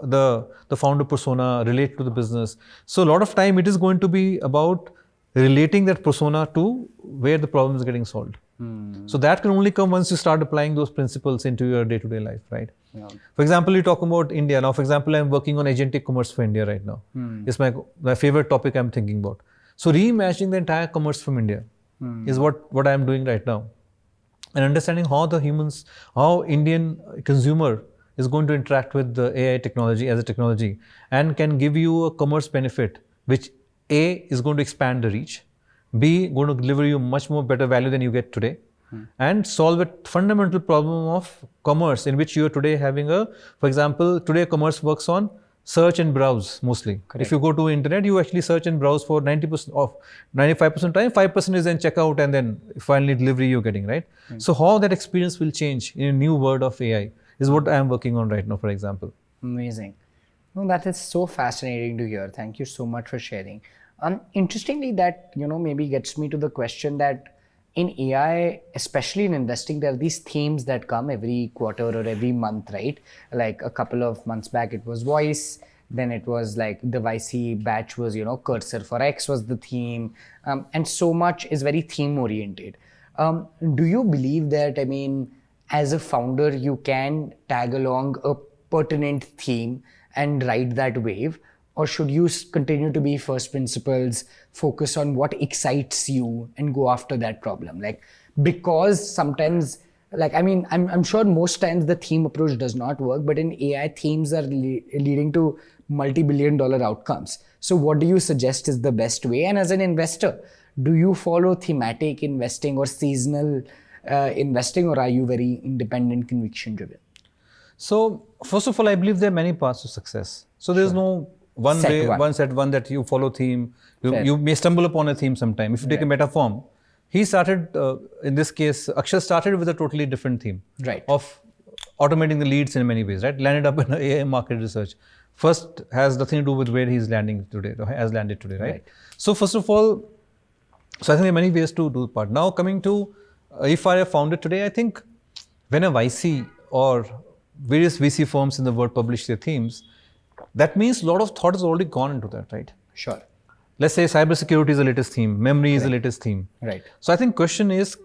the founder persona, relate to the business? So a lot of time it is going to be about relating that persona to where the problem is getting solved. So that can only come once you start applying those principles into your day-to-day life, right? For example, you talk about India. Now, for example, I'm working on agentic commerce for India right now. It's my favorite topic I'm thinking about. So reimagining the entire commerce from India is what I'm doing right now. And understanding how Indian consumer is going to interact with the AI technology as a technology and can give you a commerce benefit, which A, is going to expand the reach, B, going to deliver you much more better value than you get today, and solve a fundamental problem of commerce in which you are today having for example, today commerce works on search and browse mostly. Correct. If you go to internet, you actually search and browse for 90% of 95% time, 5% is then checkout and then finally delivery you're getting, right? So how that experience will change in a new world of AI is what I am working on right now, for example. Amazing. No, that is so fascinating to hear. Thank you so much for sharing. Interestingly, that maybe gets me to the question that in AI, especially in investing, there are these themes that come every quarter or every month, right? Like a couple of months back, it was voice. Then it was like the YC batch was, cursor for X was the theme. And so much is very theme oriented. Do you believe that, as a founder, you can tag along a pertinent theme and ride that wave? Or should you continue to be first principles, focus on what excites you and go after that problem? Like, because sometimes, I'm sure most times the theme approach does not work, but in AI, themes are leading to multi-billion-dollar outcomes. So what do you suggest is the best way? And as an investor, do you follow thematic investing or seasonal investing, or are you very independent, conviction driven? So first of all, I believe there are many paths to success. So there's no one that you follow theme. You may stumble upon a theme sometime. If you take a Metaform, he started, in this case, Akshay started with a totally different theme of automating the leads in many ways, right? Landed up in AI market research. First has nothing to do with where he's landing today, or has landed today, right? So first of all, so I think there are many ways to do part. Now coming to, if I have founded today, I think when a YC or various VC firms in the world publish their themes, that means a lot of thought has already gone into that, right? Sure. Let's say cybersecurity is the latest theme, memory is the latest theme. Right. So I think question is,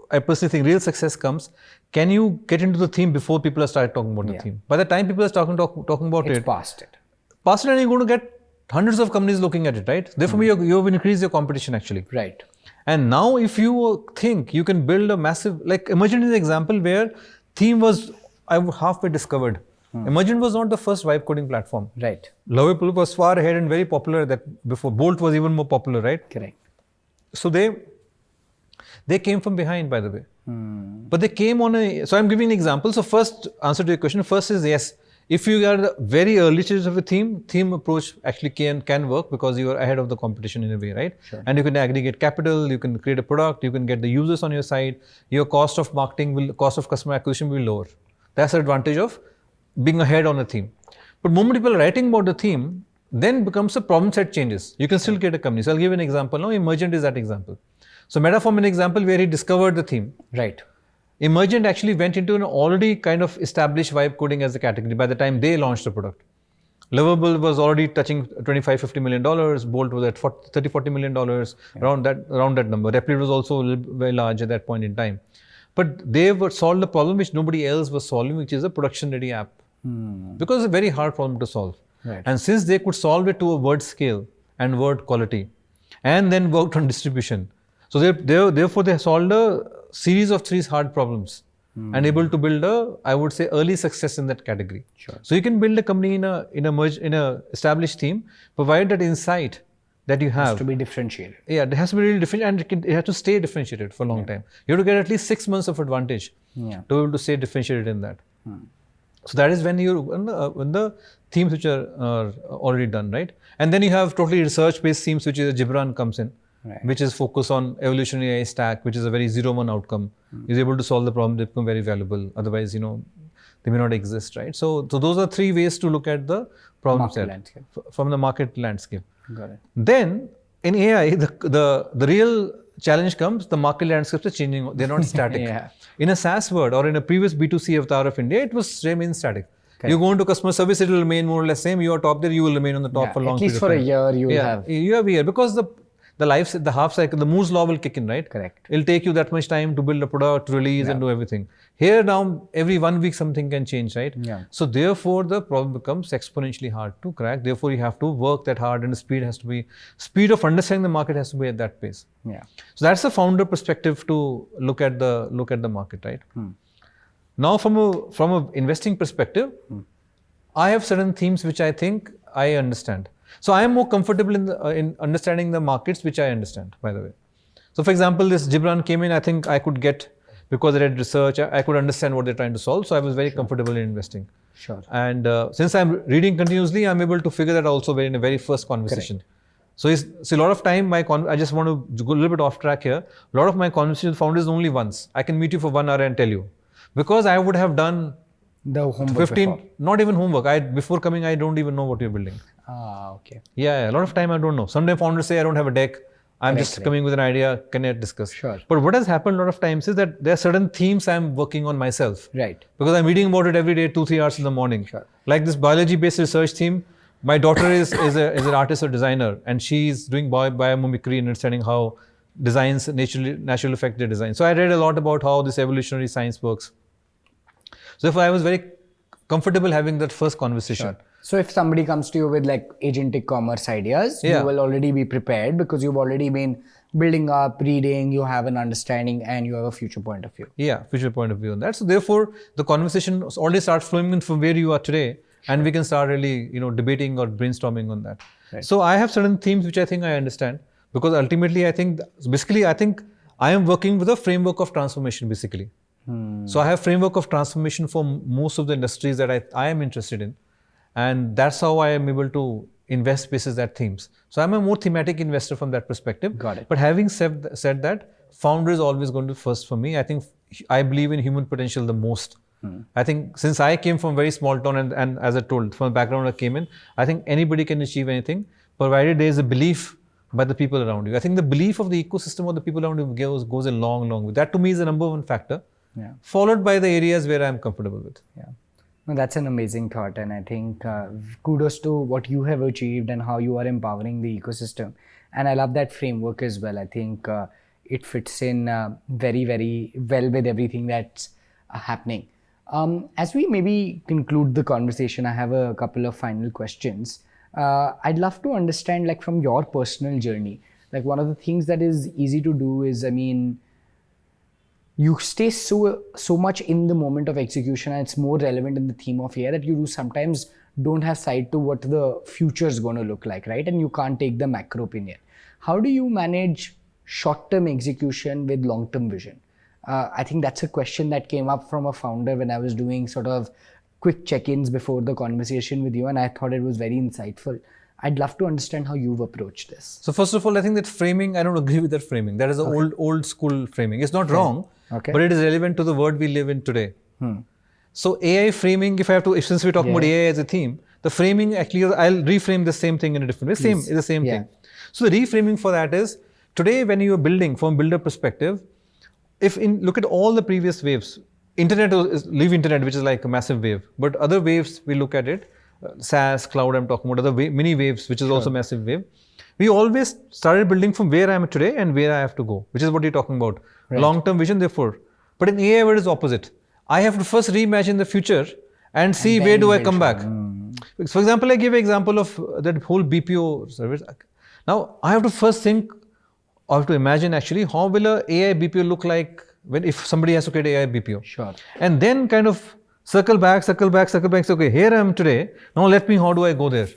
I personally think real success comes, can you get into the theme before people are started talking about the theme? By the time people are talking about it's past it. And you're going to get hundreds of companies looking at it, right? Therefore, you have increased your competition actually. Right. And now if you think you can build a massive, like Emergent is an example where theme was halfway discovered. Emergent was not the first vibe coding platform. Right. Lovable was far ahead and very popular that before. Bolt was even more popular, right? Correct. So they came from behind, by the way. But they came on so I'm giving an example. So first answer to your question, first is yes. If you are the very early stages of a theme approach actually can work because you are ahead of the competition in a way, right? Sure. And you can aggregate capital, you can create a product, you can get the users on your side, your cost of cost of customer acquisition will be lower. That's the advantage of being ahead on a theme. But moment people are writing about the theme, then becomes a problem set changes. You can still create a company. So I'll give an example now. Emergent is that example. So Metaform an example where he discovered the theme. Right. Emergent actually went into an already kind of established vibe coding as a category by the time they launched the product. Lovable was already touching $25-50 million. Bolt was at $30-40 million, around that number. Replit was also very large at that point in time. But they solved the problem which nobody else was solving, which is a production-ready app. Because it's a very hard problem to solve. Right. And since they could solve it to a word scale and word quality, and then worked on distribution, so therefore they solved a series of 3 hard problems and able to build I would say, early success in that category. Sure. So you can build a company in a established theme, provide that insight that you have. It has to be differentiated. Yeah, it has to be really different, and it has to stay differentiated for a long time. You have to get at least 6 months of advantage to be able to stay differentiated in that. So that is when when the themes which are already done, right? And then you have totally research-based themes, which is Gibran comes in, which is focused on evolutionary AI stack, which is a very 0-1 outcome. Is able to solve the problem, they become very valuable. Otherwise, they may not exist, right? So those are 3 ways to look at the problem set from the market landscape. Got it. Then in AI, the real challenge comes, the market landscapes are changing, they're not static. In a SaaS world or in a previous B2C avatar of India, it was remain static. Okay. You go into customer service, it will remain more or less same. You are top there, you will remain on the top for a long period of time. At least for a year, you will have. You have a year because the half cycle, the Moore's law will kick in, right? Correct. It'll take you that much time to build a product, release and do everything. Here now, every 1 week something can change, right? Yeah. So therefore, the problem becomes exponentially hard to crack. Therefore, you have to work that hard, and the speed of understanding the market has to be at that pace. Yeah. So that's the founder perspective to look at the market, right? Now, from a investing perspective, I have certain themes which I think I understand. So I am more comfortable in understanding the markets which I understand, by the way. So for example, this Gibran came in, I think I could get, because I read research, I could understand what they're trying to solve. So I was very comfortable in investing. Sure. And since I'm reading continuously, I'm able to figure that also in the very first conversation. Correct. So a lot of time, I just want to go a little bit off track here. A lot of my conversations with founders only once. I can meet you for 1 hour and tell you. Because I would have done The homework 15, before. not even homework. Before coming, I don't even know what you're building. Okay. Yeah, a lot of time I don't know. Sometimes founders say, I don't have a deck. I'm just coming with an idea. Can I discuss? Sure. But what has happened a lot of times is that there are certain themes I'm working on myself. Right. Because I'm reading about it every day, 2-3 hours in the morning. Sure. Like this biology-based research theme. My daughter is an artist or designer, and she's doing biomimicry and understanding how designs naturally affect their design. So I read a lot about how this evolutionary science works. So if I was very comfortable having that first conversation. Sure. So if somebody comes to you with like agentic commerce ideas, you will already be prepared because you've already been building up, reading, you have an understanding, and you have a future point of view. Yeah, future point of view on that. So therefore, the conversation already starts flowing in from where you are today, and we can start really, debating or brainstorming on that. Right. So I have certain themes which I think I understand, because ultimately I think I am working with a framework of transformation basically. So I have framework of transformation for most of the industries that I am interested in. And that's how I am able to invest spaces that themes. So I'm a more thematic investor from that perspective. Got it. But having said that, founder is always going to be first for me. I believe in human potential the most. I think since I came from a very small town and as I told, from the background I came in, I think anybody can achieve anything, provided there is a belief by the people around you. I think the belief of the ecosystem of the people around you goes a long, long way. That to me is the number one factor. Yeah. Followed by the areas where I'm comfortable with. Yeah. No, that's an amazing thought, and I think kudos to what you have achieved and how you are empowering the ecosystem. And I love that framework as well. I think it fits in very, very well with everything that's happening. As we maybe conclude the conversation, I have a couple of final questions. I'd love to understand, like, from your personal journey, like one of the things that is easy to do is, you stay so much in the moment of execution, and it's more relevant in the theme of AI that you do sometimes don't have sight to what the future is going to look like, right? And you can't take the macro opinion. How do you manage short-term execution with long-term vision? I think that's a question that came up from a founder when I was doing sort of quick check-ins before the conversation with you, and I thought it was very insightful. I'd love to understand how you've approached this. So first of all, I think that framing, I don't agree with that framing. That is an old school framing. It's not wrong, but it is relevant to the world we live in today. So AI framing, since we're talking about AI as a theme, the framing actually, I'll reframe the same thing in a different way. It's the same thing. So the reframing for that is, today when you are building from a builder perspective, look at all the previous waves, leave internet, which is like a massive wave, but other waves, we look at it, SaaS, cloud, I'm talking about, other mini waves, which is also a massive wave. We always started building from where I am today and where I have to go, which is what you're talking about. Right. Long-term vision, therefore. But in AI, it is opposite. I have to first reimagine the future and see where do I come back. For example, I give an example of that whole BPO service. Now, I have to first think, or to imagine actually, how will a AI BPO look like if somebody has to create AI BPO. Sure. And then kind of circle back. So, okay, here I am today. Now how do I go there?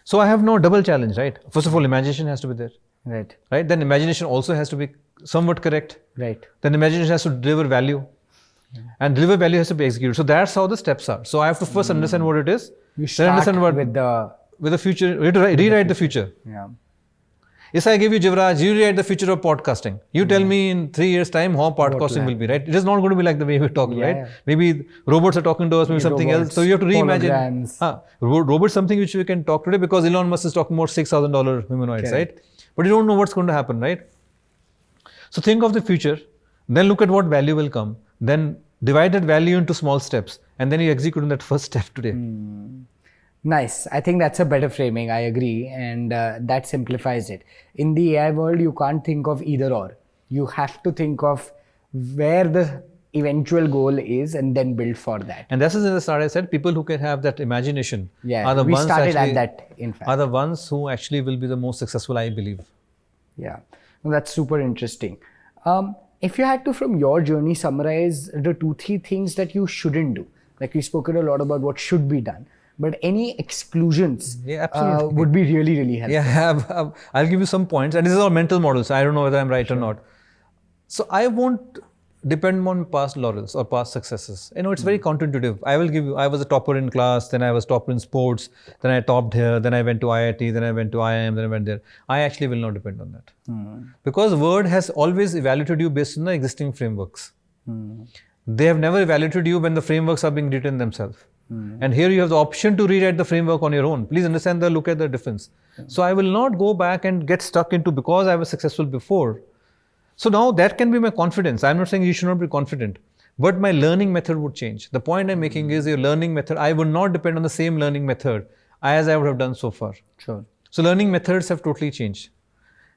So I have no double challenge, right? First of all, imagination has to be there. Right. Then imagination also has to be somewhat correct. Right. Then imagination has to deliver value. And deliver value has to be executed. So that's how the steps are. So I have to first understand what it is. You start with the future. We have to rewrite the future. Yeah. Yes, I give you, Jivraj, you rewrite the future of podcasting. You tell me in 3 years' time how podcasting will be, right? It is not going to be like the way we're talking, right? Maybe robots are talking to us, maybe something else. So you have to reimagine. Robots something which we can talk today because Elon Musk is talking about $6,000 humanoids, right? But you don't know what's going to happen, right? So think of the future, then look at what value will come, then divide that value into small steps, and then you execute on that first step today. Nice. I think that's a better framing. I agree. And that simplifies it. In the AI world, you can't think of either or. You have to think of where the eventual goal is and then build for that. And that's in the start I said, people who can have that imagination are the ones are the ones who actually will be the most successful, I believe. Yeah. Well, that's super interesting. If you had to, from your journey, summarize the 2-3 things that you shouldn't do, like we've spoken a lot about what should be done, but any exclusions would be really, really helpful. Yeah, I'll give you some points. And this is all mental models. So I don't know whether I'm right or not. So I won't depend on past laurels or past successes. It's very counterintuitive. I was a topper in class, then I was topper in sports, then I topped here, then I went to IIT, then I went to IIM, then I went there. I actually will not depend on that. Because world has always evaluated you based on the existing frameworks. They have never evaluated you when the frameworks are being written themselves. And here you have the option to rewrite the framework on your own. Please understand look at the difference. So I will not go back and get stuck into because I was successful before. So now that can be my confidence. I'm not saying you should not be confident, but my learning method would change. The point I'm making is your learning method. I would not depend on the same learning method as I would have done so far. Sure. So learning methods have totally changed.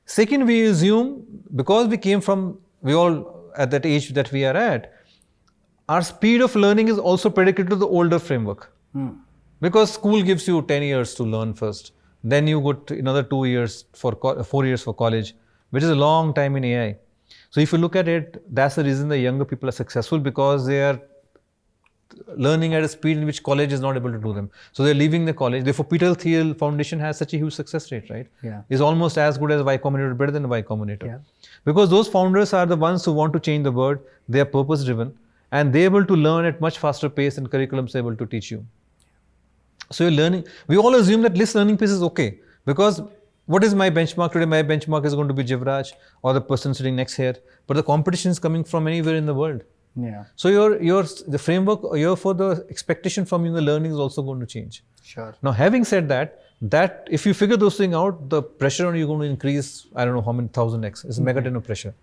Second, we assume because we all at that age that we are at, our speed of learning is also predicated to the older framework. Because school gives you 10 years to learn first. Then you got another 2 years 4 years for college, which is a long time in AI. So if you look at it, that's the reason the younger people are successful, because they are learning at a speed in which college is not able to do them. So they're leaving the college. Therefore, Peter Thiel Foundation has such a huge success rate, right? Yeah. It's almost as good as Y Combinator, better than Y Combinator. Yeah. Because those founders are the ones who want to change the world. They are purpose driven and they're able to learn at much faster pace than curriculums are able to teach you. So you're learning. We all assume that this learning pace is okay, because what is my benchmark today? My benchmark is going to be Jivraj or the person sitting next here, but the competition is coming from anywhere in the world. Yeah. So the framework for the expectation from you in the learning is also going to change. Sure. Now, having said that if you figure those things out, the pressure on you is going to increase, I don't know how many 1000x. It's a megaton of pressure.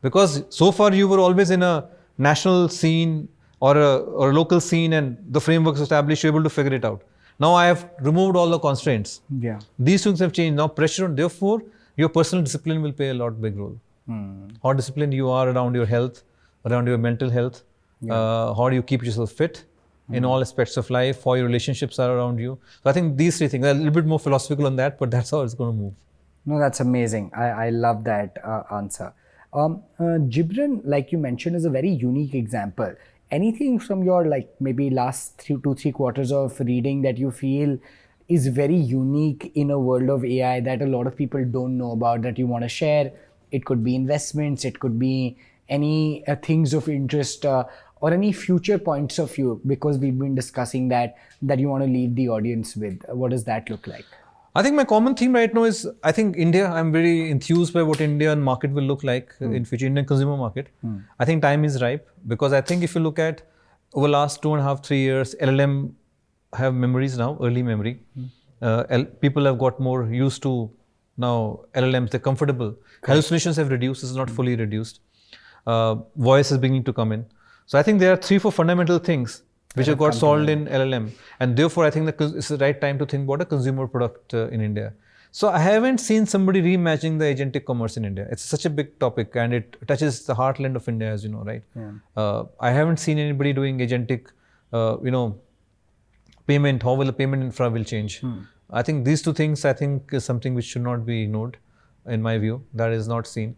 Because so far you were always in a national scene or a local scene and the framework is established, you're able to figure it out. Now I have removed all the constraints. Yeah. These things have changed. Now pressure on, therefore, your personal discipline will play a lot big role. How disciplined you are around your health, around your mental health, how do you keep yourself fit in all aspects of life, how your relationships are around you. So I think these three things, a little bit more philosophical on that, but that's how it's going to move. No, that's amazing. I love that answer. Gibran, like you mentioned, is a very unique example. Anything from your maybe last 2-3 quarters of reading that you feel is very unique in a world of AI that a lot of people don't know about that you want to share? It could be investments, it could be any things of interest or any future points of view, because we've been discussing that you want to leave the audience with. What does that look like? I think my common theme right now is, I think India, I'm very enthused by what Indian market will look like in future, Indian consumer market. I think time is ripe, because I think if you look at over the last 2.5-3 years, LLM have memories now, early memory. People have got more used to now LLMs, they're comfortable. Hallucinations have reduced, it's not fully reduced. Voice is beginning to come in. So I think there are 3-4 fundamental things which have got solved in LLM, and therefore I think it's the right time to think about a consumer product in India. So I haven't seen somebody reimagining the agentic commerce in India. It's such a big topic and it touches the heartland of India, as you know, right? Yeah. I haven't seen anybody doing agentic, payment. How will the payment infra will change? I think these two things, I think, is something which should not be ignored, in my view. That is not seen.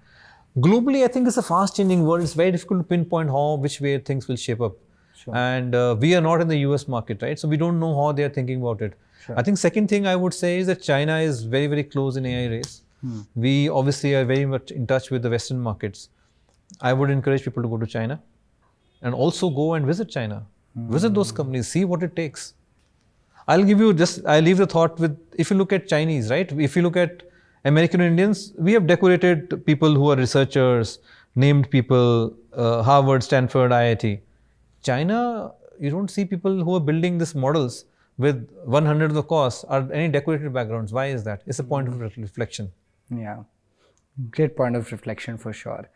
Globally, I think it's a fast-changing world. It's very difficult to pinpoint which way things will shape up. Sure. And we are not in the US market, right? So we don't know how they are thinking about it. Sure. I think second thing I would say is that China is very, very close in AI race. We obviously are very much in touch with the Western markets. I would encourage people to go to China and also go and visit China. Visit those companies, see what it takes. I'll leave the thought with, if you look at Chinese, right? If you look at American Indians, we have decorated people who are researchers, named people, Harvard, Stanford, IIT. China, you don't see people who are building these models with 100 of the cost or any decorated backgrounds. Why is that? It's a point of reflection. Yeah, great point of reflection for sure.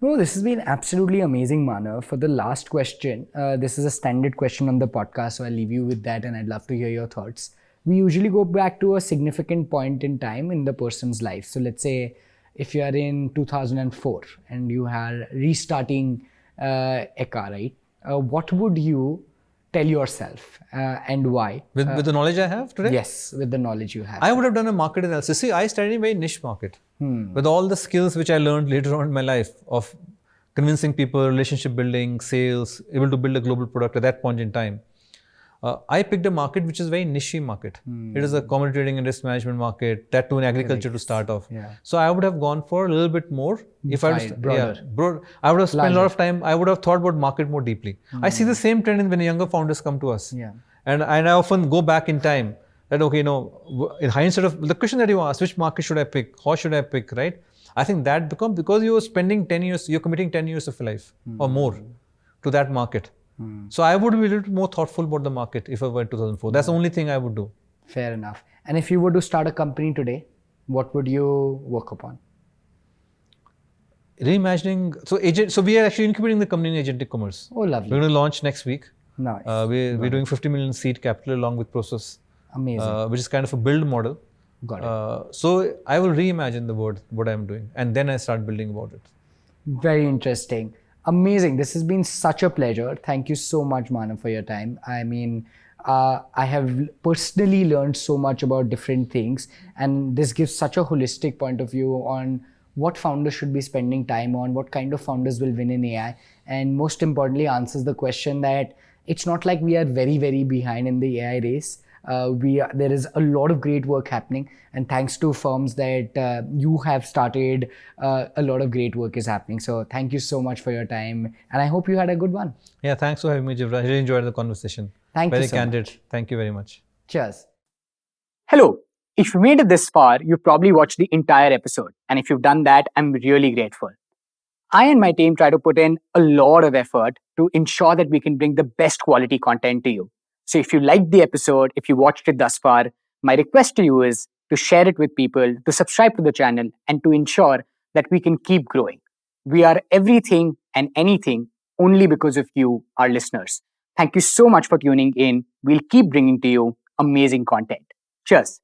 No, this has been absolutely amazing, Manav. For the last question, this is a standard question on the podcast, so I'll leave you with that and I'd love to hear your thoughts. We usually go back to a significant point in time in the person's life. So let's say if you are in 2004 and you are restarting Eka, right? What would you tell yourself and why? With the knowledge I have today? Yes, with the knowledge you have. I would have done a market analysis. See, I studied in a very niche market. With all the skills which I learned later on in my life of convincing people, relationship building, sales, able to build a global product at that point in time. I picked a market which is a very niche market. It is a commodity trading and risk management market, that too in agriculture to start off. Yeah. So I would have gone for a little bit more. If I would have spent a lot of time, I would have thought about market more deeply. I see the same trend when younger founders come to us. Yeah. And I often go back in time that, okay, in hindsight of the question that you asked, which market should I pick? How should I pick, right? I think that because you're spending 10 years, you're committing 10 years of your life or more to that market. So I would be a little more thoughtful about the market if I were in 2004. That's the only thing I would do. Fair enough. And if you were to start a company today, what would you work upon? Reimagining. So we are actually incubating the company in agentic commerce. Oh, lovely. We're going to launch next week. Nice. We're doing 50 million seed capital along with process. Amazing. Which is kind of a build model. Got it. So I will reimagine what I'm doing, and then I start building about it. Very interesting. Amazing. This has been such a pleasure. Thank you so much, Manav, for your time. I mean, I have personally learned so much about different things, and this gives such a holistic point of view on what founders should be spending time on, what kind of founders will win in AI, and most importantly, answers the question that it's not like we are very, very behind in the AI race. There is a lot of great work happening, and thanks to firms that you have started, a lot of great work is happening. So thank you so much for your time, and I hope you had a good one. Yeah, thanks for having me, Jivraj. I really enjoyed the conversation. Thank you Very so candid. much. Thank you very much. Cheers. Hello. If you made it this far, you've probably watched the entire episode. And if you've done that, I'm really grateful. I and my team try to put in a lot of effort to ensure that we can bring the best quality content to you. So if you liked the episode, if you watched it thus far, my request to you is to share it with people, to subscribe to the channel, and to ensure that we can keep growing. We are everything and anything only because of you, our listeners. Thank you so much for tuning in. We'll keep bringing to you amazing content. Cheers.